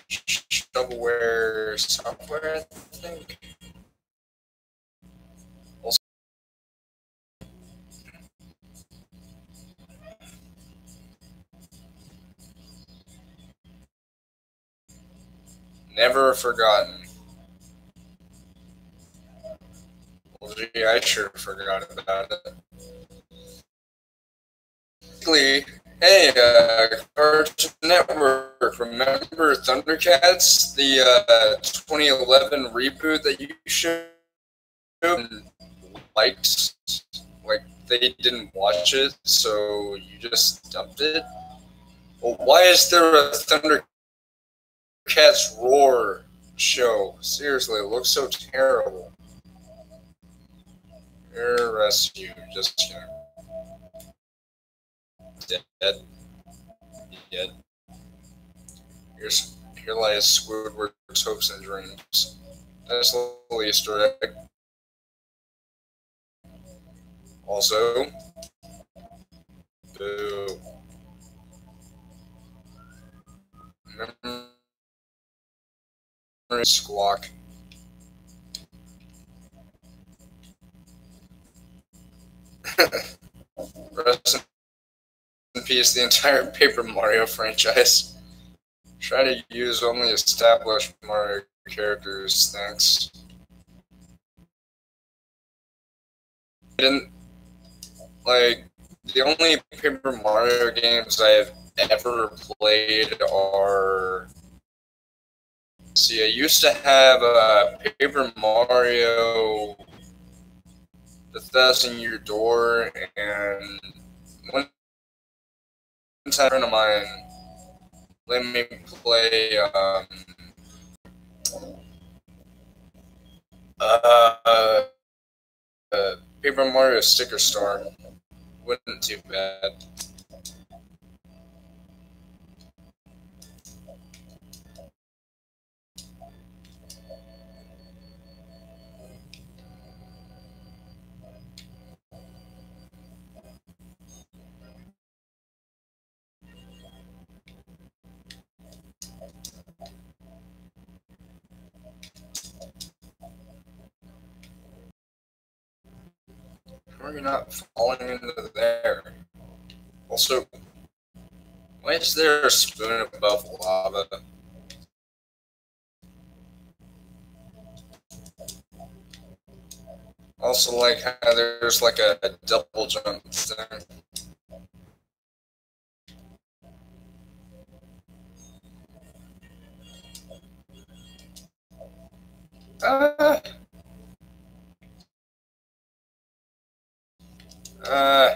Speaker 1: Shovelware software, I think. Also, never forgotten. Well, gee, I sure forgot about it. Hey, Cartoon Network, remember Thundercats? The 2011 reboot that you showed and liked? Like, they didn't watch it, so you just dumped it? Well, why is there a Thundercats Roar show? Seriously, it looks so terrible. Arrest you, just kidding. Dead. Here lies Squidward's hopes and dreams. Nice little Easter egg. Also, boo. Memory squawk. Rest in peace, the entire Paper Mario franchise. Try to use only established Mario characters, thanks. I didn't, like, the only Paper Mario games I've ever played are... See, I used to have Paper Mario, The 1,000-Year Door, and one time a friend of mine let me play Paper Mario Sticker Star. Wasn't too bad. How are you not falling into there? Also, why is there a spoon above lava? Also, like how there's like a double jump thing. Uh, uh,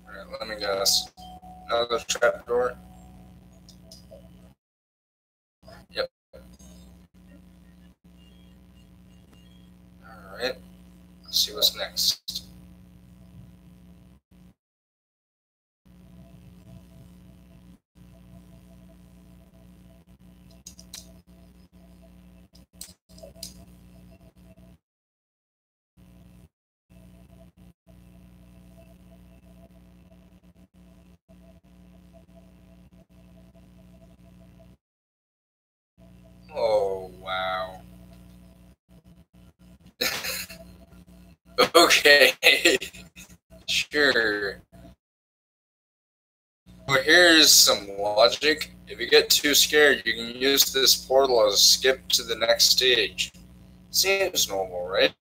Speaker 1: Alright, let me guess. Another trapdoor? Yep. Alright, let's see what's next. Okay, sure. Well, here's some logic. If you get too scared, you can use this portal to skip to the next stage. Seems normal, right?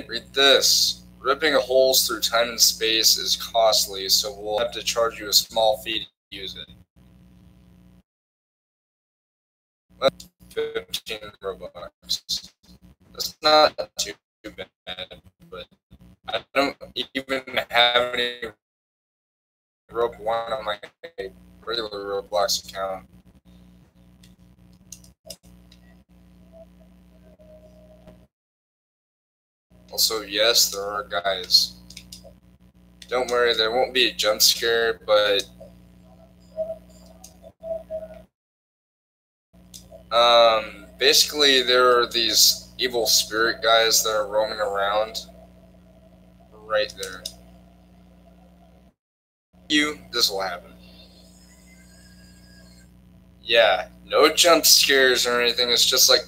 Speaker 1: Read this. Ripping holes through time and space is costly, so we'll have to charge you a small fee to use it. That's 15 Robux. That's not too bad, but I don't even have any Rob 1 on my regular Roblox account. Also, yes, there are guys. Don't worry, there won't be a jump scare, but basically there are these evil spirit guys that are roaming around right there. This will happen. Yeah, no jump scares or anything, it's just like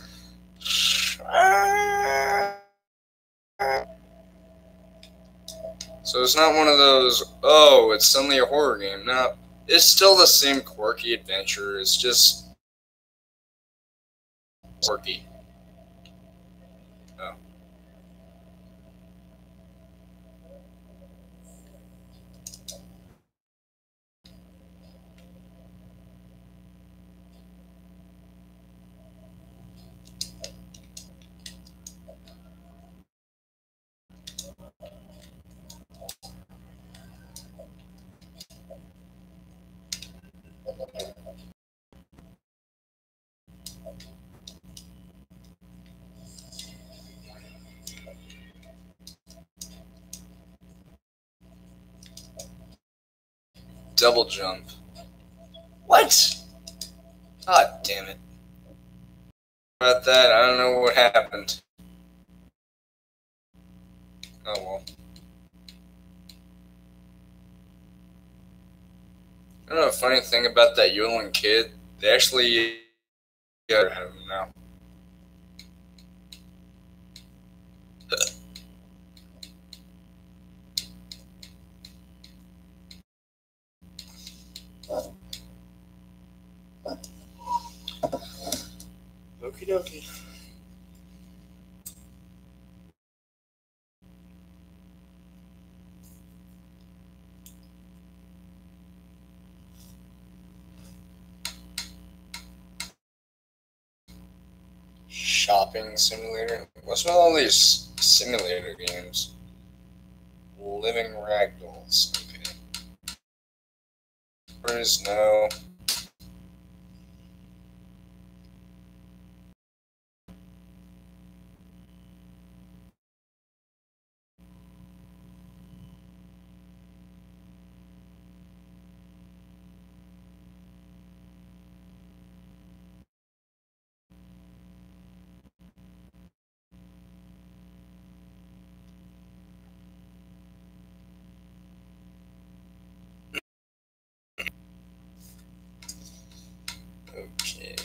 Speaker 1: so it's not one of those, oh, it's suddenly a horror game. No, it's still the same quirky adventure, it's just quirky. Oh. Double jump. What? God damn it. About that, I don't know what happened. Oh well. You know the funny thing about that yodeling kid? They actually have him now. Okie dokie. Shopping simulator? What's with all these simulator games? Living ragdolls. Okay. Where's no? Okay.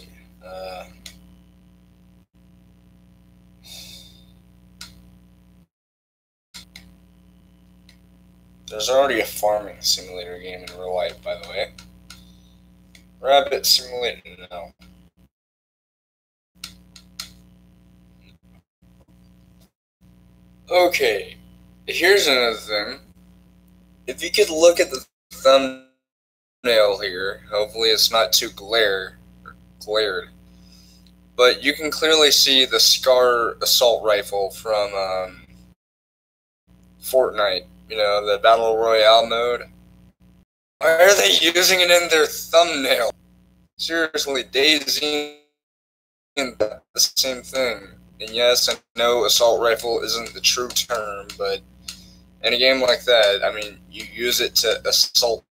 Speaker 1: There's already a farming simulator game in real life, by the way. Rabbit Simulator now. Okay, here's another thing. If you could look at the thumbnail here, hopefully it's not too glared, but you can clearly see the Scar assault rifle from Fortnite. You know, the Battle Royale mode. Why are they using it in their thumbnail? Seriously, DayZ and the same thing. And yes, I know assault rifle isn't the true term, but in a game like that, I mean, you use it to assault.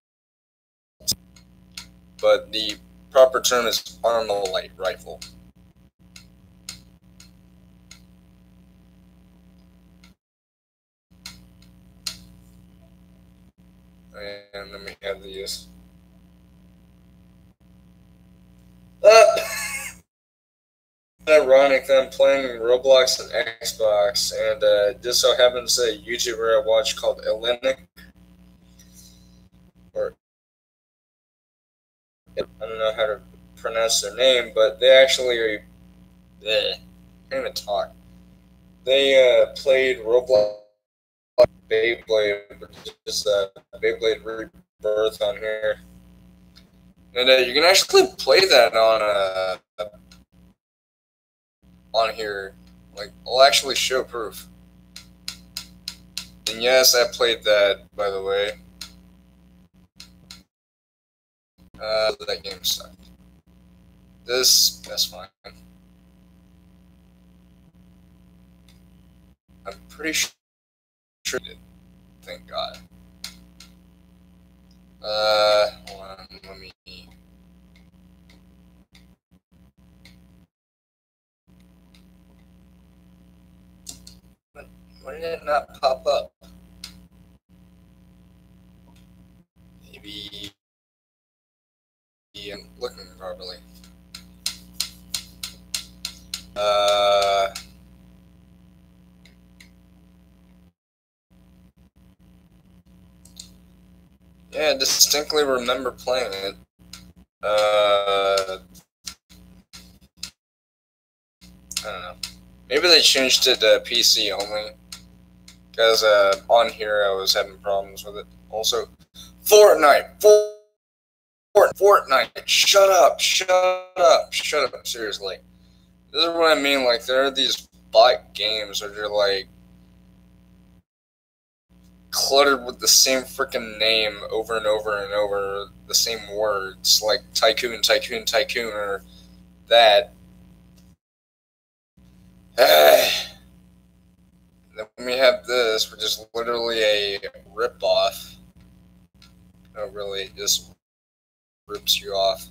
Speaker 1: But the proper term is Armalite rifle. And then we have these. Ironic. like them playing Roblox and Xbox, and just so happens a YouTuber I watch called Elenic, or I don't know how to pronounce their name, but they actually are, can't even talk. They played Roblox Beyblade, which is Beyblade Rebirth on here. And you can actually play that on here. Like, I'll actually show proof. And yes, I played that, by the way. That game sucked. That's fine. I'm pretty sure it did. Thank God. Hold on, let me... Why did it not pop up? Maybe I'm looking properly. Yeah, I distinctly remember playing it. I don't know. Maybe they changed it to PC only. Because on here I was having problems with it. Also, Fortnite! Fortnite! Shut up! Seriously. This is what I mean, like, there are these bot games where you're, like, cluttered with the same freaking name over and over and over, the same words, like Tycoon, or that. Then we have this, which is literally a rip-off. No, really, it just rips you off.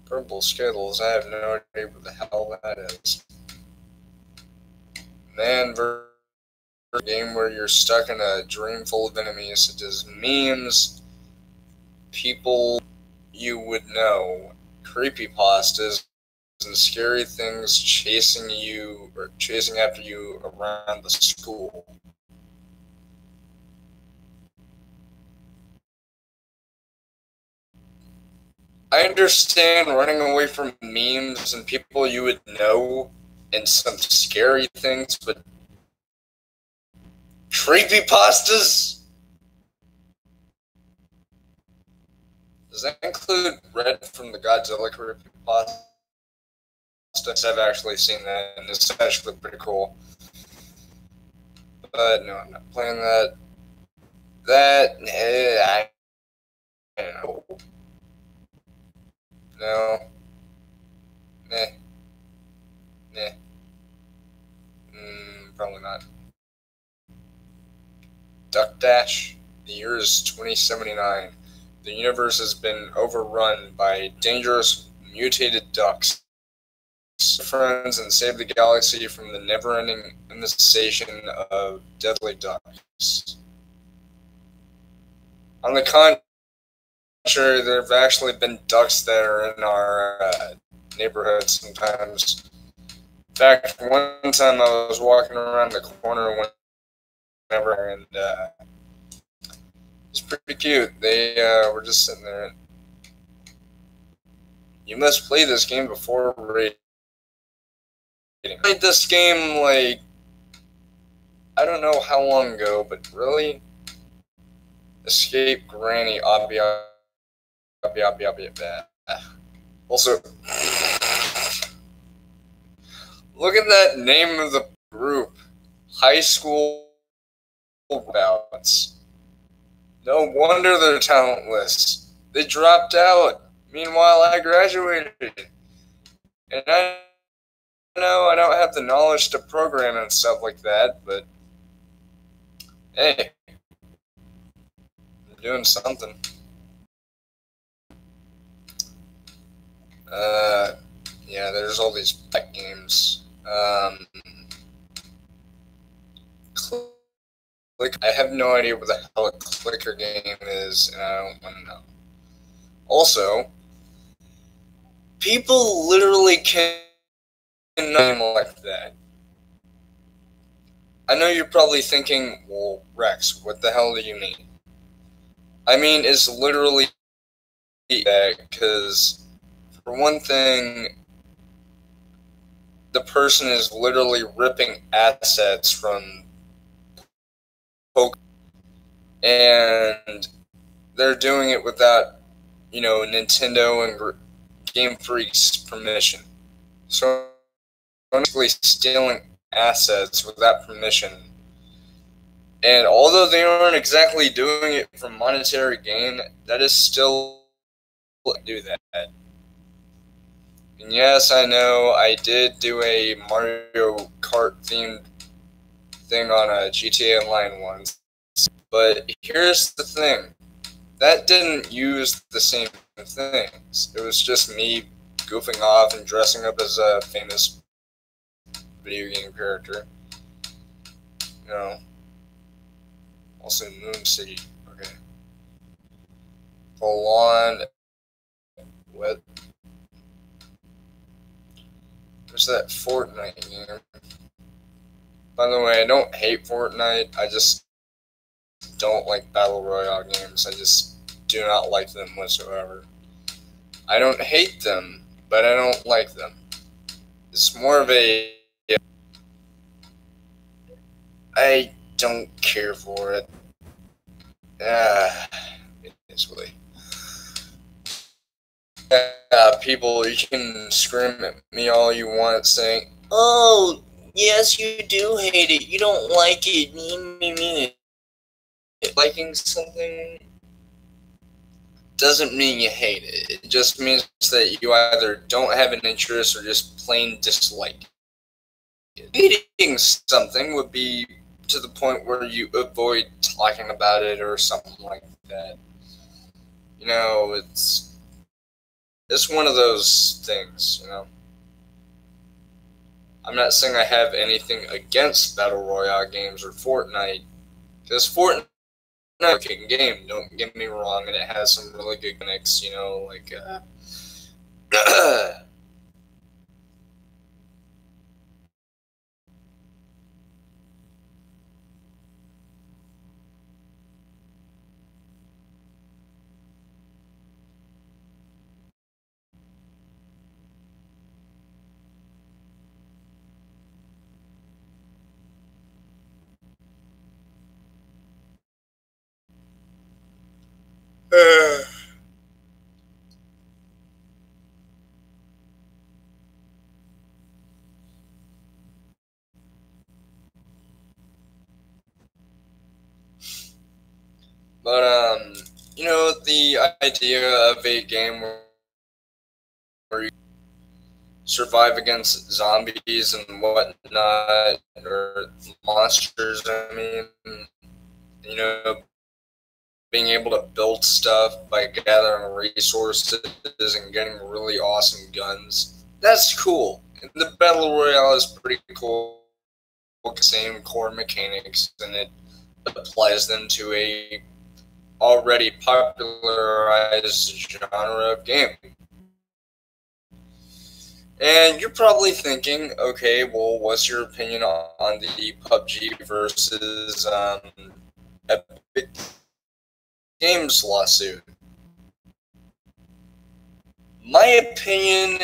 Speaker 1: Purple Skittles, I have no idea what the hell that is. Man, a game where you're stuck in a dream full of enemies, such as memes, people you would know, creepypastas, and scary things chasing you or chasing after you around the school. I understand running away from memes and people you would know and some scary things, but creepypastas? Does that include Red from the Godzilla creepypasta? I've actually seen that, and it's actually pretty cool. But no, I'm not playing that. I don't know. No. Nah. Probably not. Duck Dash. The year is 2079. The universe has been overrun by dangerous mutated ducks. Friends and save the galaxy from the never-ending infestation of deadly ducks. On the contrary, there have actually been ducks that are in our neighborhood sometimes. In fact, one time I was walking around the corner whenever, and it's pretty cute. They were just sitting there. You must play this game before rating. I played this game, like, I don't know how long ago, but really? Escape Granny, Also, look at that name of the group. High School Bouts. No wonder they're talentless. They dropped out. Meanwhile, I graduated. And I know I don't have the knowledge to program and stuff like that, but hey, I'm doing something. Yeah, there's all these pet games. Click. I have no idea what the hell a clicker game is, and I don't want to know. Also, People literally can name like that. I know you're probably thinking, well, Rex, what the hell do you mean? I mean, it's literally that because, for one thing, the person is literally ripping assets from Pokemon, and they're doing it without, Nintendo and Game Freak's permission. So, basically stealing assets without permission. And although they aren't exactly doing it for monetary gain, that is still do that. And yes, I know I did do a Mario Kart themed thing on a GTA Online once, but here's the thing: that didn't use the same things. It was just me goofing off and dressing up as a famous video game character. You know. Also, Moon City. Okay. Full on. What? There's that Fortnite game. By the way, I don't hate Fortnite. I just don't like Battle Royale games. I just do not like them whatsoever. I don't hate them, but I don't like them. It's more of a... I don't care for it. Basically. People, you can scream at me all you want saying, "Oh, yes, you do hate it. You don't like it. Me. Liking something doesn't mean you hate it. It just means that you either don't have an interest or just plain dislike it. Hating something would be to the point where you avoid talking about it or something like that. You know, it's one of those things, you know. I'm not saying I have anything against Battle Royale games or Fortnite, because Fortnite is a looking game, don't get me wrong, and it has some really good mechanics, you know, like, but, you know, the idea of a game where you survive against zombies and whatnot, or monsters, I mean, you know, being able to build stuff by gathering resources and getting really awesome guns, that's cool. And the Battle Royale is pretty cool, same core mechanics, and it applies them to a already popularized genre of game. And you're probably thinking, okay, well, what's your opinion on the PUBG versus Epic Games lawsuit? My opinion,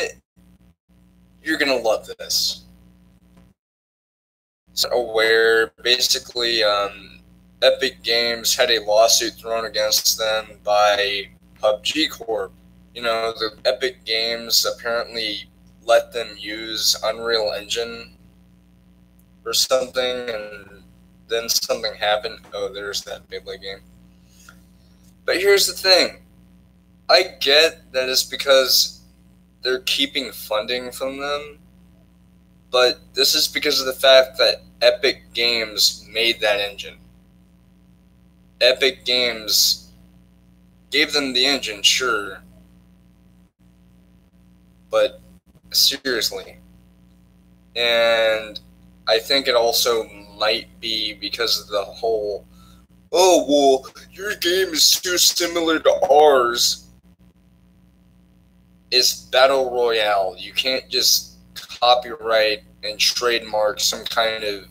Speaker 1: you're gonna love this. So, where basically Epic Games had a lawsuit thrown against them by PUBG Corp. You know, the Epic Games apparently let them use Unreal Engine or something, and then something happened. Oh, there's that Melee game. But here's the thing. I get that it's because they're keeping funding from them, but this is because of the fact that Epic Games made that engine. Epic Games gave them the engine, sure, but seriously. And I think it also might be because of the whole, oh, well, your game is too similar to ours. It's battle royale. You can't just copyright and trademark some kind of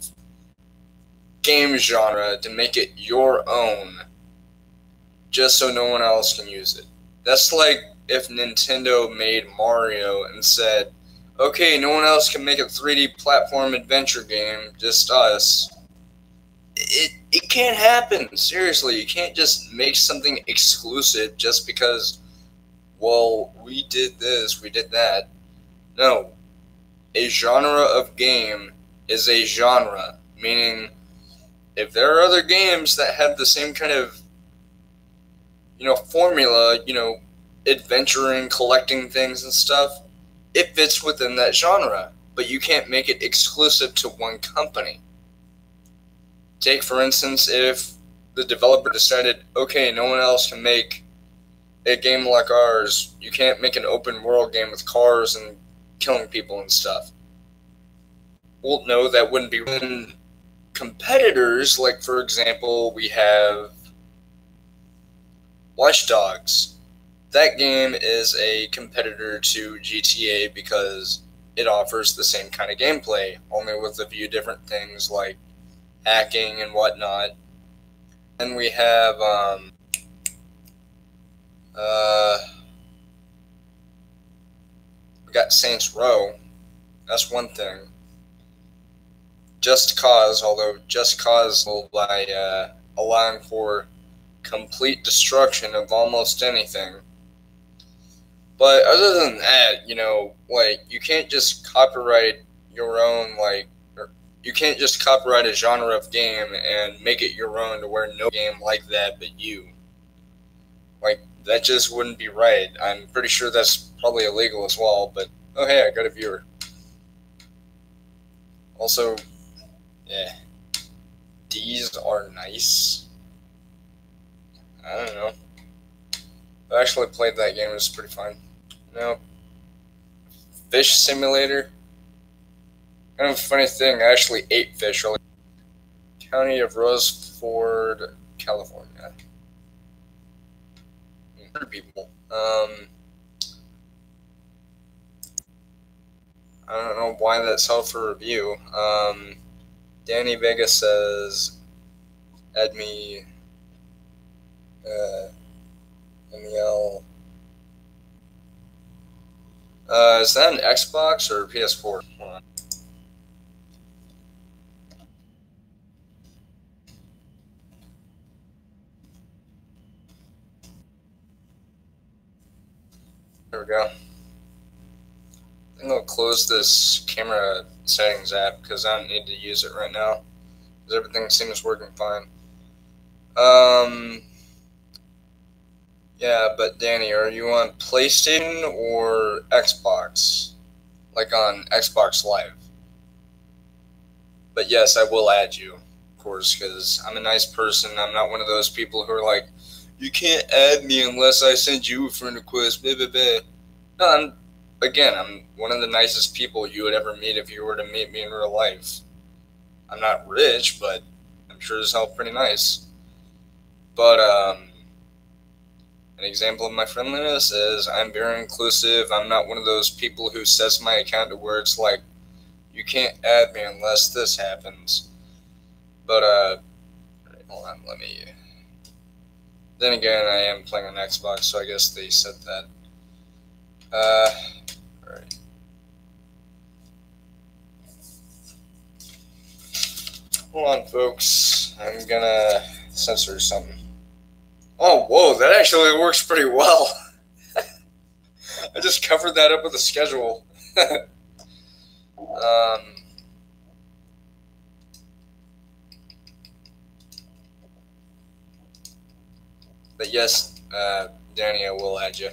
Speaker 1: game genre to make it your own just so no one else can use it. That's like if Nintendo made Mario and said, okay, no one else can make a 3D platform adventure game, just us. It can't happen. Seriously, you can't just make something exclusive just because, well, we did this, we did that. No. A genre of game is a genre, meaning if there are other games that have the same kind of, formula, adventuring, collecting things and stuff, it fits within that genre, but you can't make it exclusive to one company. Take, for instance, if the developer decided, okay, no one else can make a game like ours, you can't make an open world game with cars and killing people and stuff. Well, no, that wouldn't be when competitors, like for example, we have Watch Dogs. That game is a competitor to GTA because it offers the same kind of gameplay, only with a few different things like hacking and whatnot. And we have we got Saints Row. That's one thing. Just Cause, although Just Cause will by allowing for complete destruction of almost anything. But other than that, you can't just copyright your own, you can't just copyright a genre of game and make it your own to where no game like that but you. That just wouldn't be right. I'm pretty sure that's probably illegal as well, but, oh hey, I got a viewer. Also, yeah, D's are nice. I don't know. I actually played that game, it was pretty fun. Fish Simulator. Kind of a funny thing, I actually ate fish earlier. County of Roseford, California. 100 people. I don't know why that's held for review. Danny Vega says, add me, MEL. Is that an Xbox or PS4? Hold on. There we go. I think I'll close this camera settings app because I don't need to use it right now. Because everything seems working fine. Yeah, but Danny, are you on PlayStation or Xbox? Like on Xbox Live? But yes, I will add you, of course, because I'm a nice person. I'm not one of those people who are like, you can't add me unless I send you a friend request, blah, blah, blah. No, I'm one of the nicest people you would ever meet if you were to meet me in real life. I'm not rich, but I'm sure as hell pretty nice. But, an example of my friendliness is I'm very inclusive. I'm not one of those people who sets my account to where it's like, you can't add me unless this happens. But, hold on, let me... Then again, I am playing on Xbox, so I guess they said that. Alright. Hold on, folks. I'm gonna censor something. Oh, whoa, that actually works pretty well. I just covered that up with a schedule. But yes, Danny, I will add you.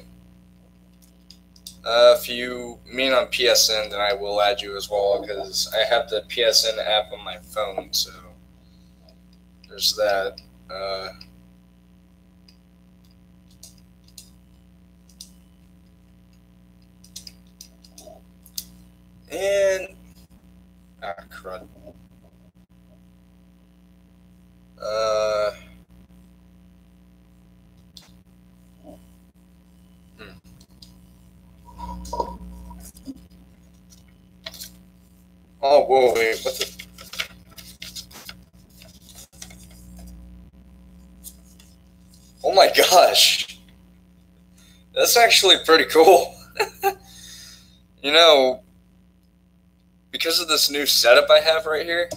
Speaker 1: If you mean on PSN, then I will add you as well, because I have the PSN app on my phone, so there's that. And crud. Oh, whoa, wait, what the? Oh my gosh, that's actually pretty cool. You know, because of this new setup I have right here,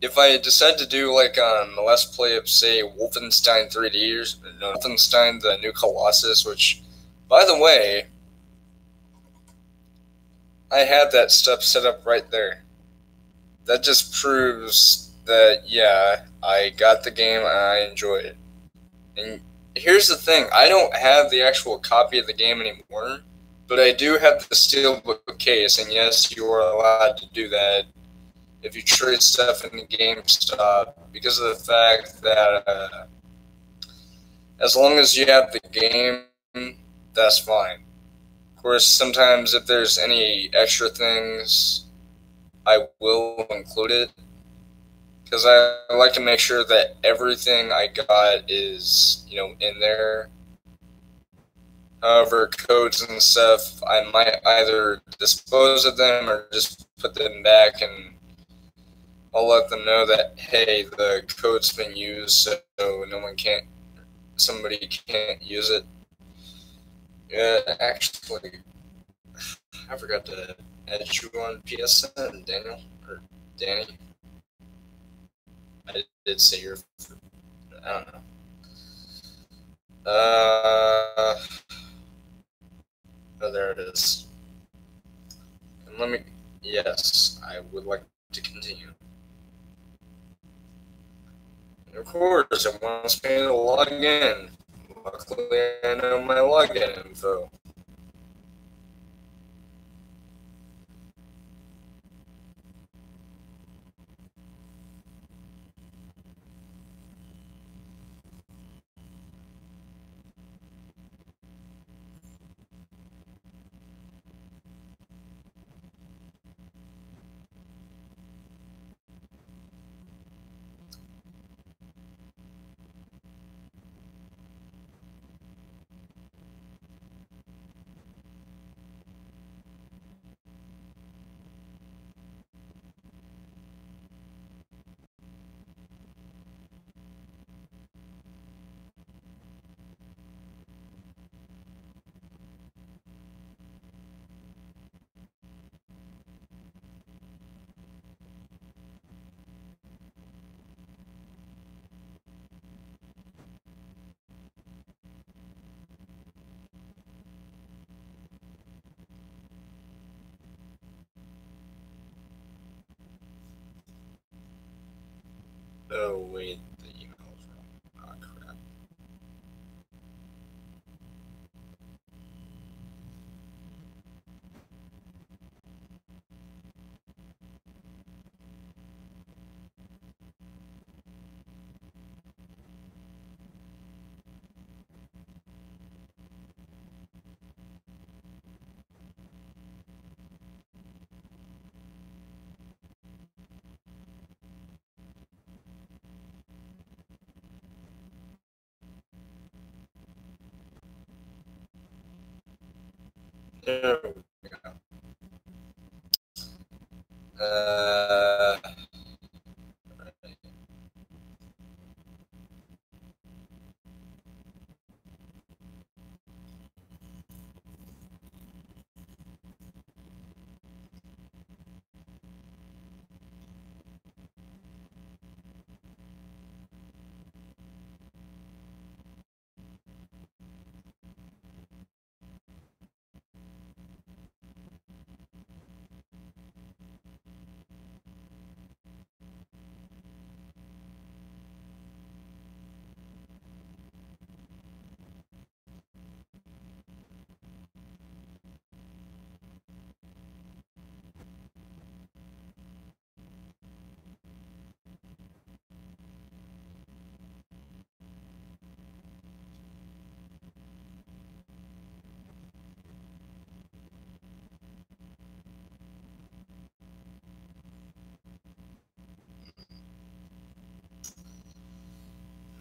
Speaker 1: if I decide to do like a Let's Play of, say, Wolfenstein 3D or no, Wolfenstein the New Colossus, which, by the way, I have that stuff set up right there. That just proves that, yeah, I got the game and I enjoy it. And here's the thing, I don't have the actual copy of the game anymore, but I do have the steelbook case, and yes, you are allowed to do that if you trade stuff in the GameStop, because of the fact that as long as you have the game, that's fine. Of course, sometimes if there's any extra things, I will include it, because I like to make sure that everything I got is, in there. However, codes and stuff, I might either dispose of them or just put them back, and I'll let them know that, hey, the code's been used, so somebody can't use it. Yeah, actually, I forgot to add you on PSN, Daniel, or Danny. I did say your, I don't know. Oh, there it is. And yes, I would like to continue. And of course, it wants me to log in. Luckily, I know my login info. Oh, wait, the email's wrong. Oh, crap. There we go. Uh,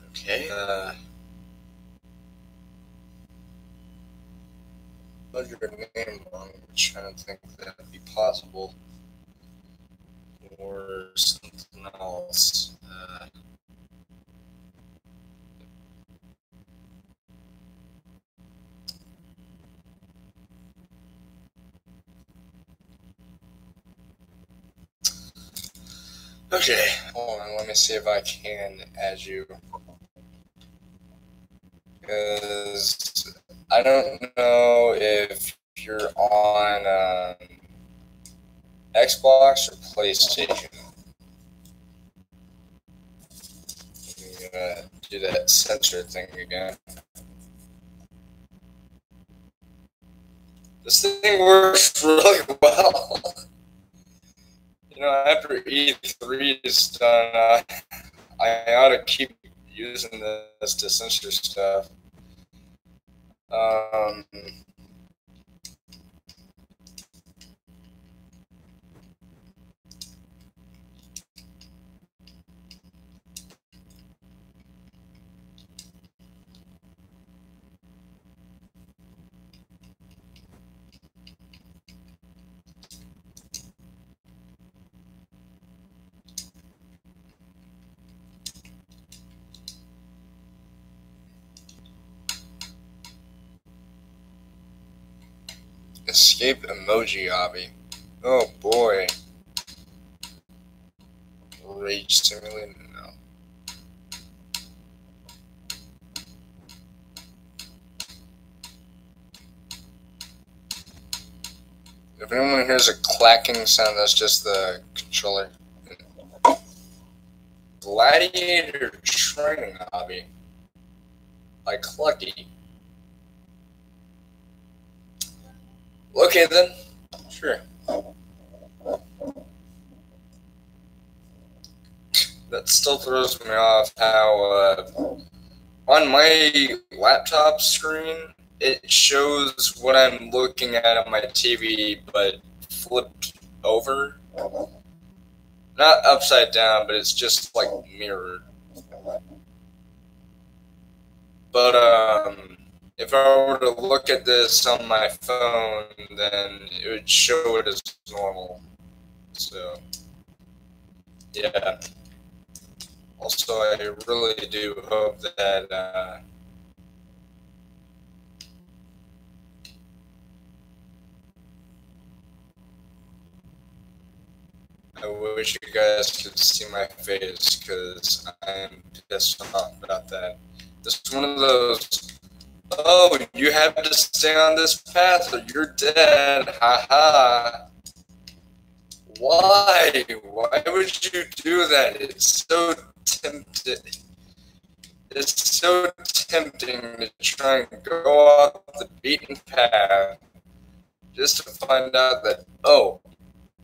Speaker 1: okay. spelled your name wrong. I'm trying to think if that'd be possible. Or something else. Okay, hold on, let me see if I can add you. Because I don't know if you're on Xbox or PlayStation. I'm gonna do that censor thing again. This thing works really well. You know, after E3 is done, I ought to keep using this to censor stuff. Escape emoji hobby. Oh boy. Rage simulator? No. If anyone hears a clacking sound, that's just the controller. Gladiator training hobby. Like Clucky. Okay then. Sure. That still throws me off how on my laptop screen it shows what I'm looking at on my TV, but flipped over. Not upside down, but it's just like mirrored. But if I were to look at this on my phone, then it would show it as normal. So, yeah. Also, I really do hope that I wish you guys could see my face, because I'm pissed off about that. This is one of those, oh, you have to stay on this path or you're dead, haha. Why? Why would you do that? It's so tempting. It's so tempting to try and go off the beaten path just to find out that, oh,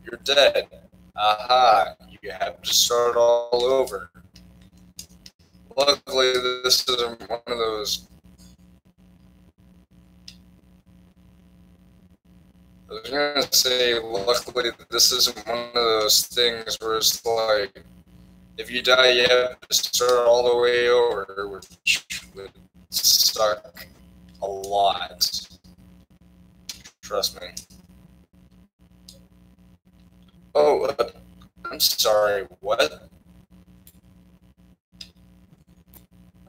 Speaker 1: you're dead. Aha, you have to start all over. Luckily, this isn't one of those. I was gonna say, luckily, this isn't one of those things where it's like, if you die, you have to start all the way over, which would suck a lot. Trust me. Oh, I'm sorry, what?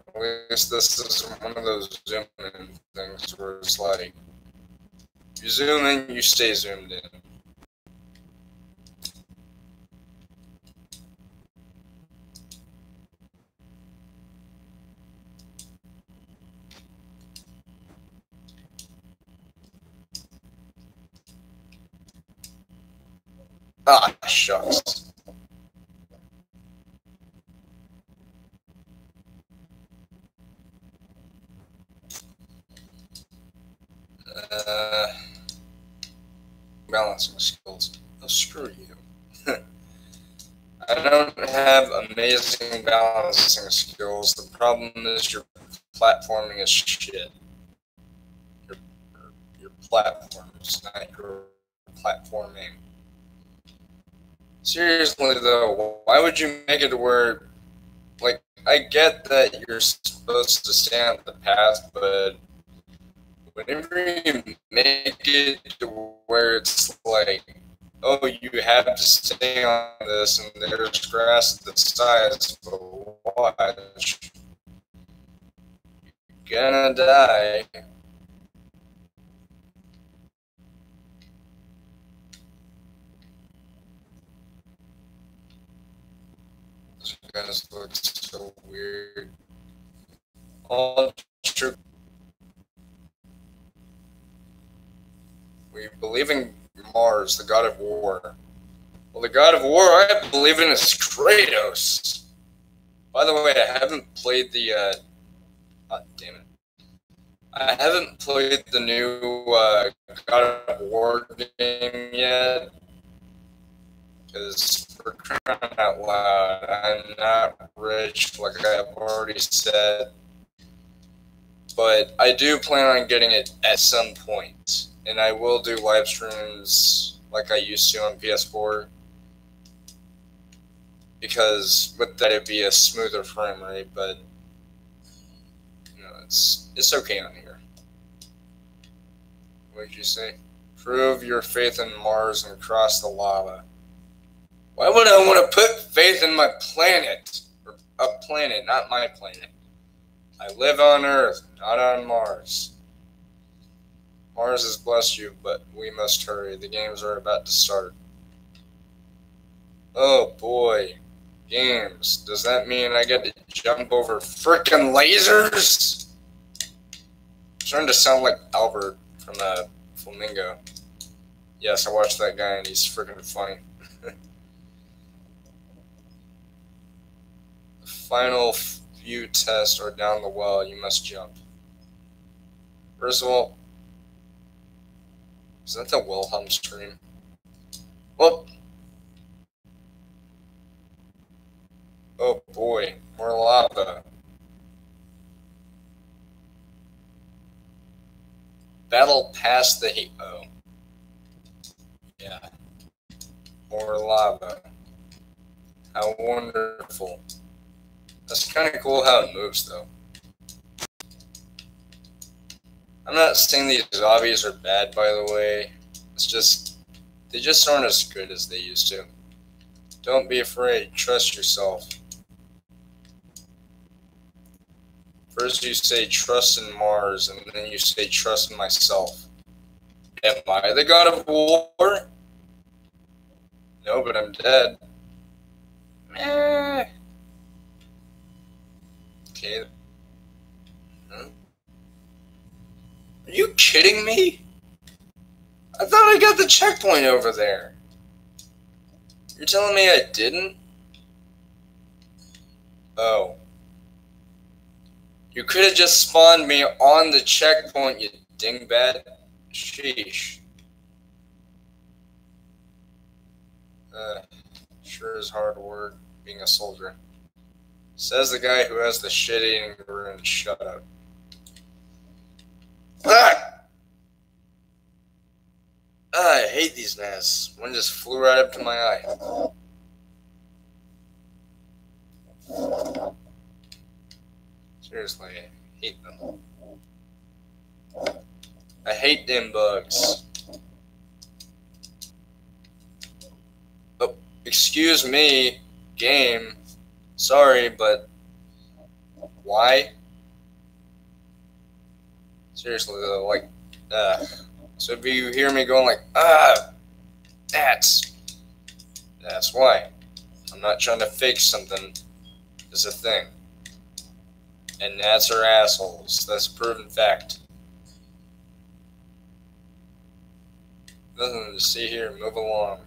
Speaker 1: At least this isn't one of those zoom in things where it's like, you zoom in, you stay zoomed in. Ah, shucks. Balancing skills. Oh, screw you. I don't have amazing balancing skills. The problem is your platforming is shit. Your platforms, not your platforming. Seriously though, why would you make it where, like, I get that you're supposed to stay on the path, but whenever you make it to where it's like, oh, you have to stay on this, and there's grass at the sides, but watch, you're gonna die. This guys look so weird. All true. We believe in Mars, the god of war. Well, the god of war I believe in is Kratos. By the way, I haven't played the, God damn it. I haven't played the new, God of War game yet. Because, for crying out loud, I'm not rich, like I've already said. But I do plan on getting it at some point. And I will do live streams like I used to on PS4. Because with that it'd be a smoother frame rate, but you know, it's okay on here. What did you say? Prove your faith in Mars and cross the lava. Why would I want to put faith in my planet? Or a planet, not my planet. I live on Earth, not on Mars. Mars has blessed you, but we must hurry. The games are about to start. Oh boy. Games. Does that mean I get to jump over frickin' lasers? I'm starting to sound like Albert from Flamingo. Yes, I watched that guy and he's frickin' funny. The final few tests are down the well. You must jump. First of all, is that the Wilhelm stream? Well, oh boy, more lava. Battle past the heat. Oh. Yeah. More lava. How wonderful. That's kind of cool how it moves, though. I'm not saying these zombies are bad, by the way. It's just, they just aren't as good as they used to. Don't be afraid. Trust yourself. First you say trust in Mars, and then you say trust in myself. Am I the god of war? No, but I'm dead. Meh. Okay. Huh? Are you kidding me? I thought I got the checkpoint over there. You're telling me I didn't? Oh. You could have just spawned me on the checkpoint, you dingbat. Sheesh. Sure is hard work being a soldier. Says the guy who has the shit-eating rune. Shut up. Ah! I hate these masks. One just flew right up to my eye. Seriously, I hate them. I hate them bugs. Oh, excuse me, game. Sorry, but why? Seriously though, like, so if you hear me going like, that's why. I'm not trying to fake something. It's a thing. And gnats are assholes. That's a proven fact. Nothing to see here. Move along.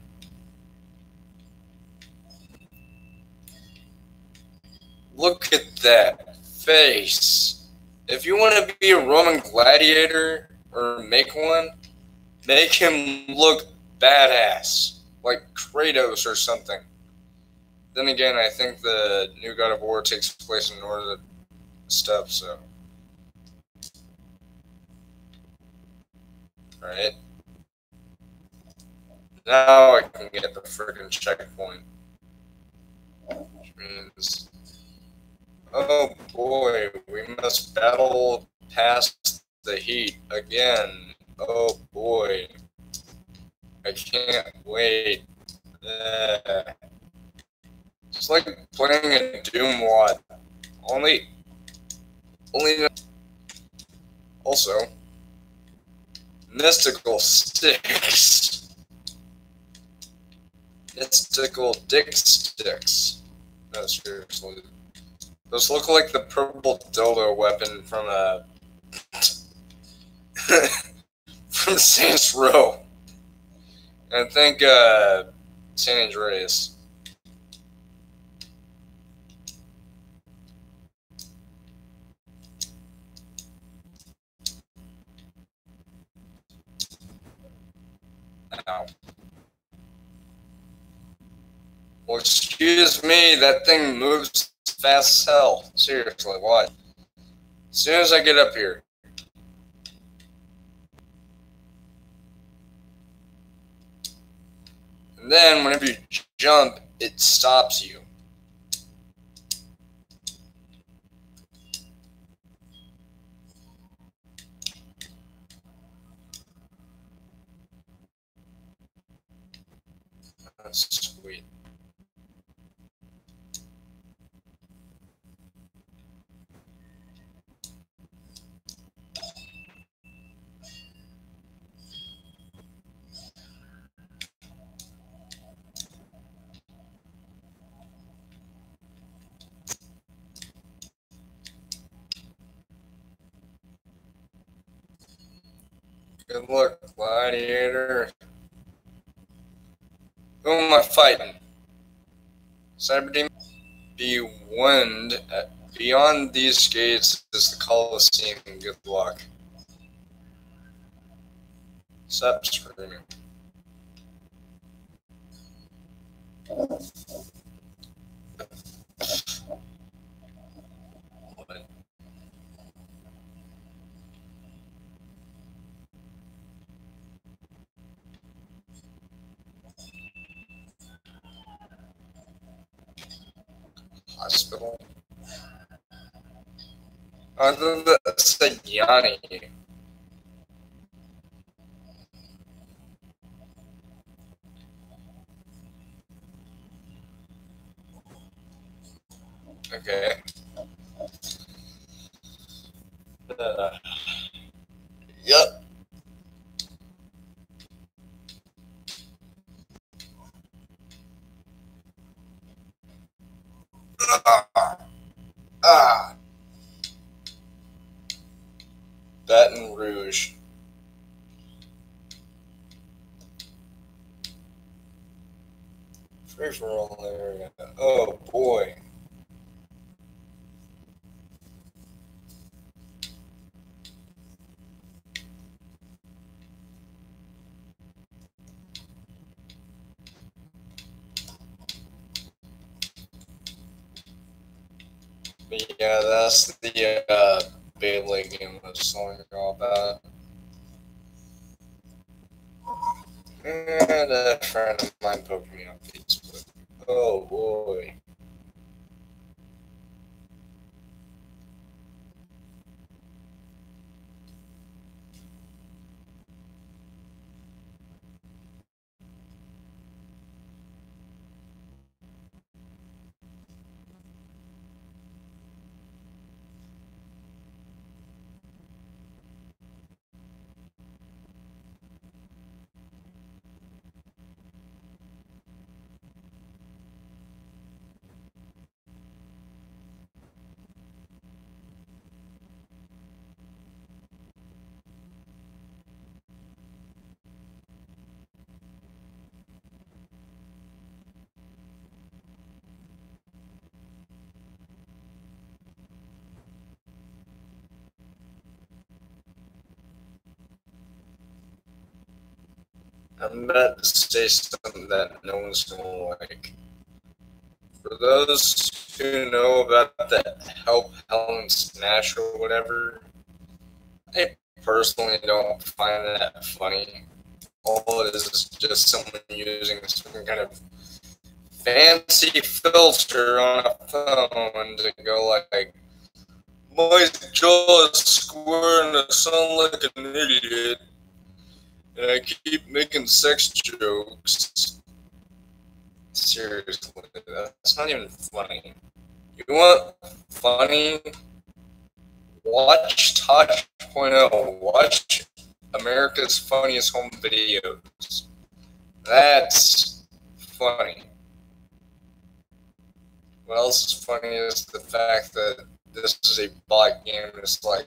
Speaker 1: Look at that face. If you want to be a Roman gladiator or make one, make him look badass, like Kratos or something. Then again, I think the new God of War takes place in northern stuff, so. Alright. Now I can get the friggin' checkpoint. Which means, oh boy, we must battle past the heat again. Oh boy. I can't wait. It's like playing a Doom mod. Only also mystical sticks. Mystical dick sticks. No, seriously. Those look like the purple dildo weapon from from Saints Row. I think San Andreas. Ow. Well, excuse me, that thing moves fast as hell. Seriously, what? As soon as I get up here. And then, whenever you jump, it stops you. That's sweet. Good luck, gladiator. Who am I fighting? Cyberdemon? Beyond these gates is the Colosseum. Good luck. Stop screaming. Hospital. I thought that said Yanni. Okay. Yep. Ah. Baton Rouge. Free for all area. Oh boy. But yeah, that's the Bailey game I was telling you all about. And a friend of mine poked me on Facebook. Oh boy. I'm about to say something that no one's gonna like. For those who know about the Help Helen Smash or whatever, I personally don't find that funny. All it is just someone using some kind of fancy filter on a phone to go like, My jaw is square and I sound like an idiot. And I keep making sex jokes. Seriously, that's not even funny. You want funny? Watch Tosh.0. Watch America's Funniest Home Videos. That's funny. What else is funny is the fact that this is a bot game and it's like,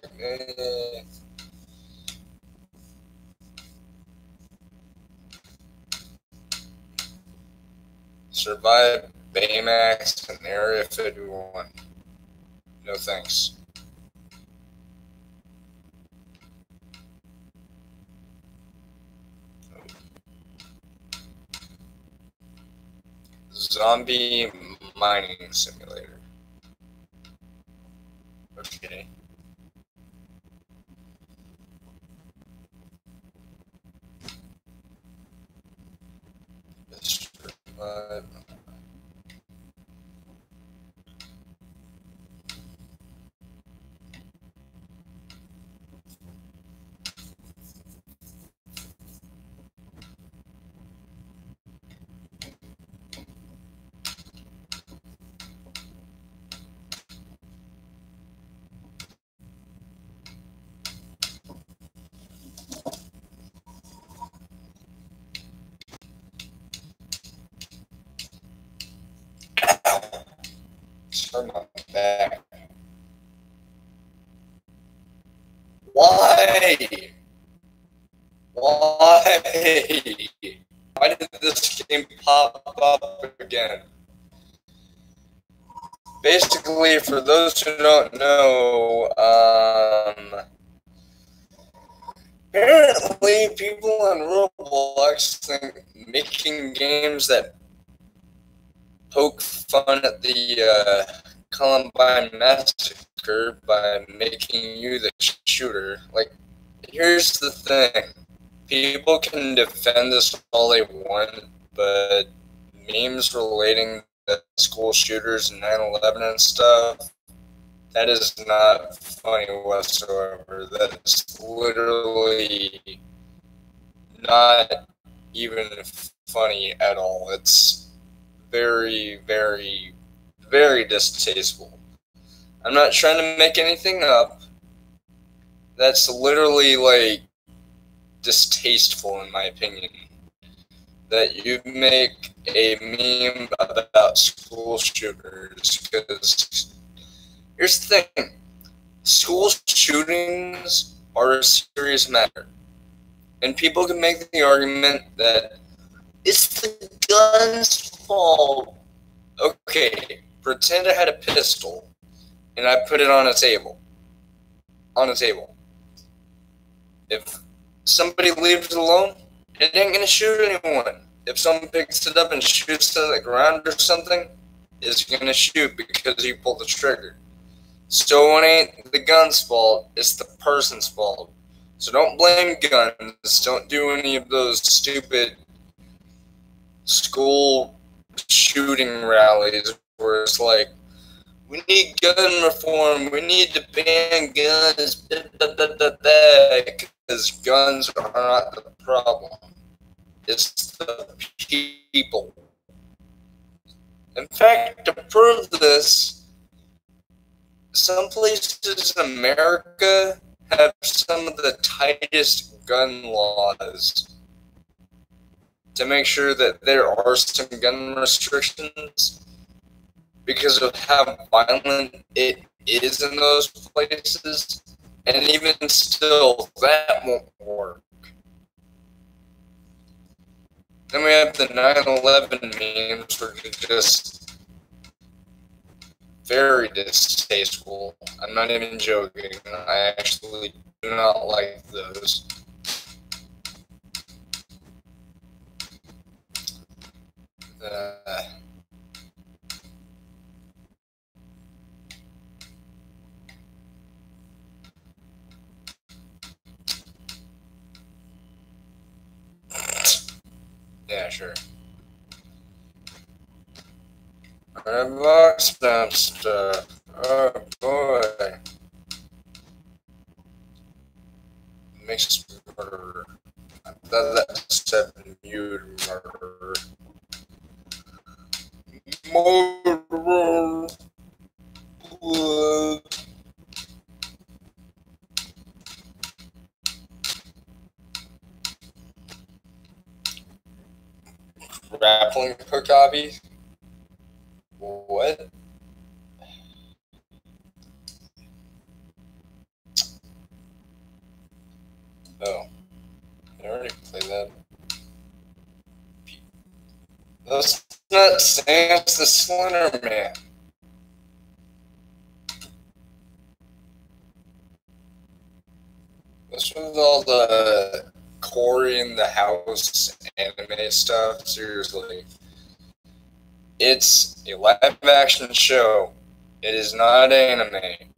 Speaker 1: survive Baymax and Area 51. No thanks. Zombie mining simulator. Okay. Survive. Turn my back. Why? Why? Why did this game pop up again? Basically, for those who don't know, apparently people on Roblox think making games that poke fun at the Columbine massacre by making you the shooter. Like, here's the thing. People can defend this all they want, but memes relating to school shooters and 9/11 and stuff, that is not funny whatsoever. That is literally not even funny at all. It's very, very, very distasteful. I'm not trying to make anything up. That's literally, like, distasteful in my opinion. That you make a meme about school shooters, because here's the thing. School shootings are a serious matter. And people can make the argument that it's the gun's fault. Okay, pretend I had a pistol and I put it on a table. On a table. If somebody leaves it alone, it ain't gonna shoot anyone. If someone picks it up and shoots to the ground or something, it's gonna shoot because you pulled the trigger. So it ain't the gun's fault, it's the person's fault. So don't blame guns, don't do any of those stupid school shooting rallies where it's like, we need gun reform, we need to ban guns, because guns are not the problem. It's the people. In fact, to prove this, some places in America have some of the tightest gun laws to make sure that there are some gun restrictions because of how violent it is in those places, and even still, that won't work. Then we have the 9/11 memes, which are just very distasteful. I'm not even joking. I actually do not like those. Yeah, sure. Roblox stuff. Oh boy. makes murder. That said mute murder. Murderer. Blood. Grappling hook hobby? What? Oh, I already played that. That's not Sans the Slender Man. What's with all the Corey in the House anime stuff? Seriously. It's a live action show. It is not anime.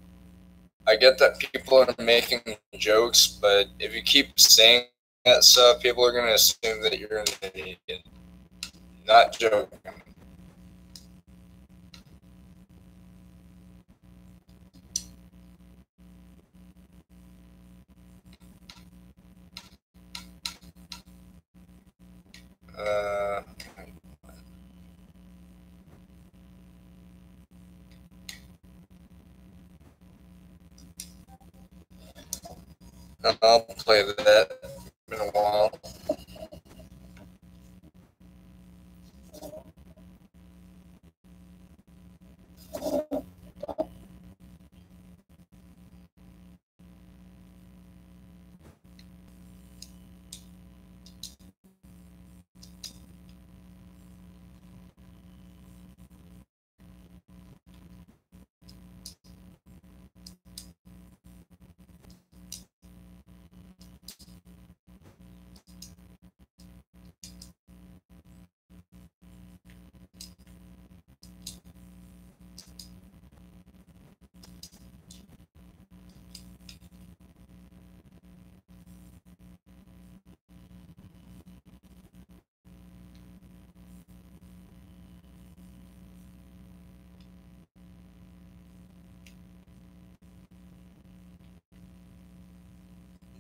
Speaker 1: I get that people are making jokes, but if you keep saying that stuff, people are going to assume that you're an idiot. Not joking. I'll play that in a while.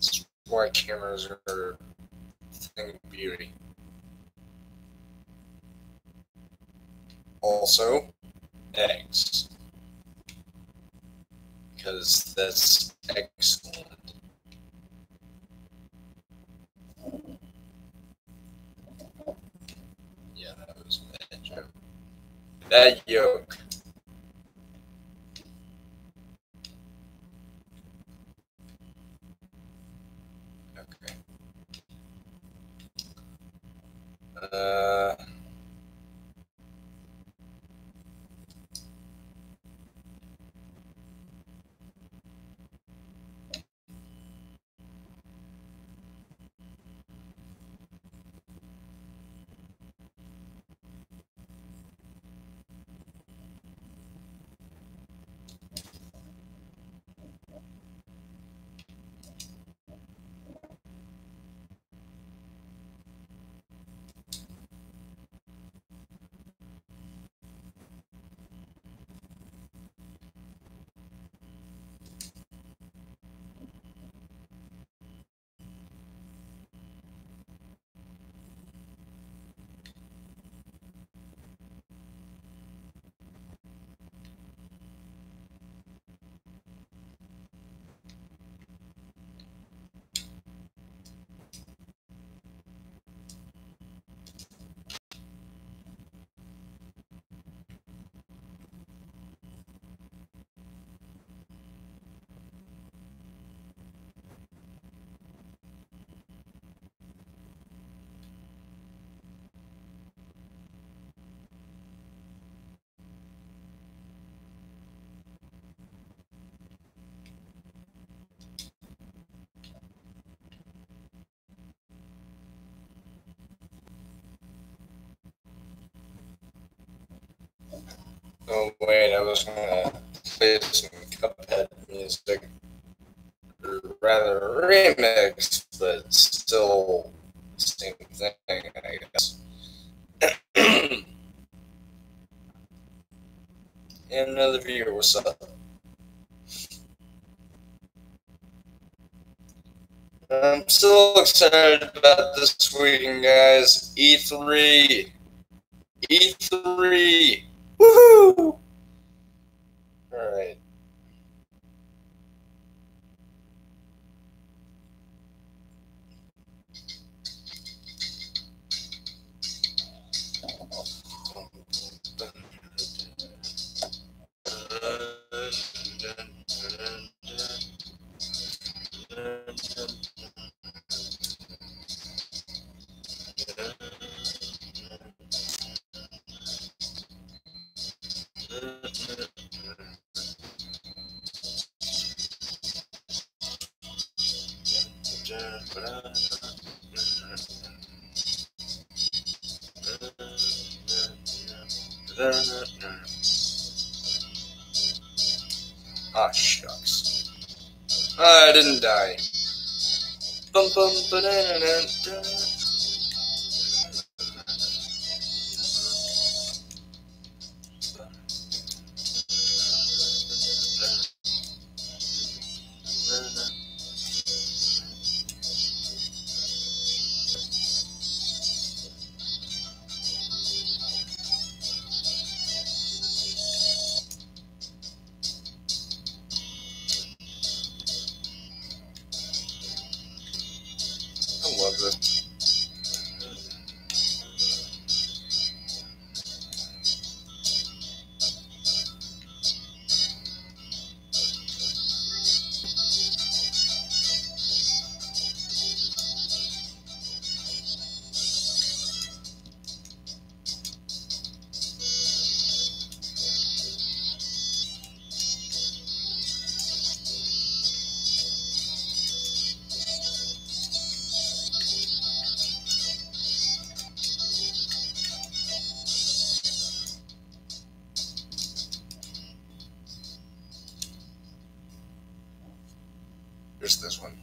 Speaker 1: That's why cameras are a thing of beauty. Also, eggs. Because that's excellent. Yeah, that was a bad joke. That yolk. Okay. Uh... Oh wait, I was gonna play some Cuphead music, or rather remix, but still same thing, I guess. And another viewer, what's up? I'm still excited about this weekend, guys. E3. E3. Woohoo! Alright. Ah, shucks. I didn't die. Bum, bum, ba-da-da-da-da. I love this. Here's this one.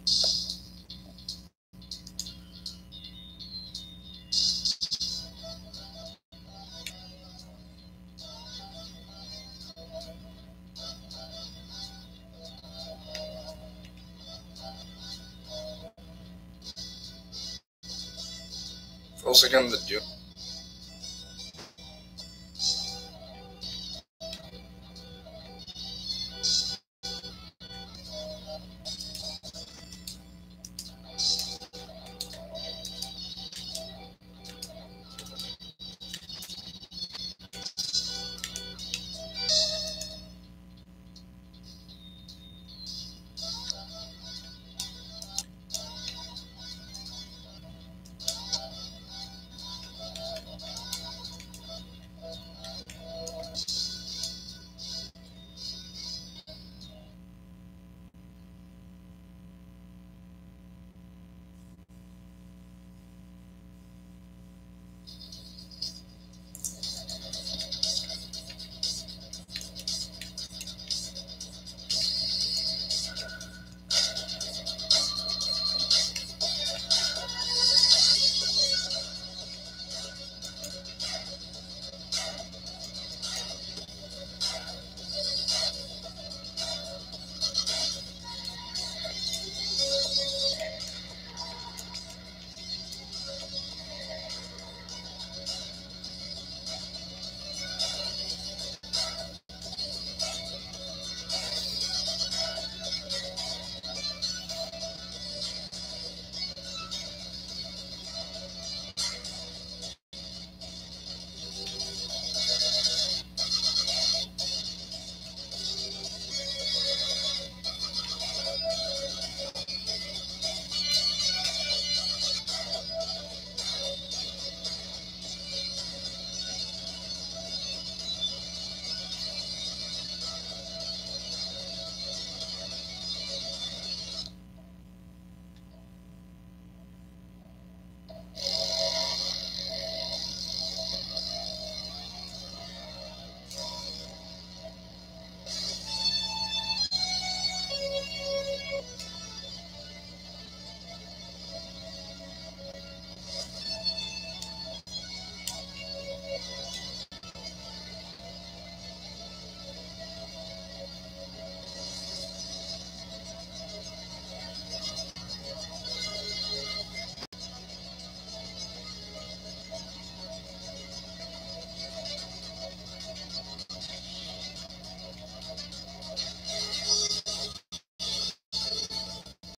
Speaker 1: Also, again, the Doom.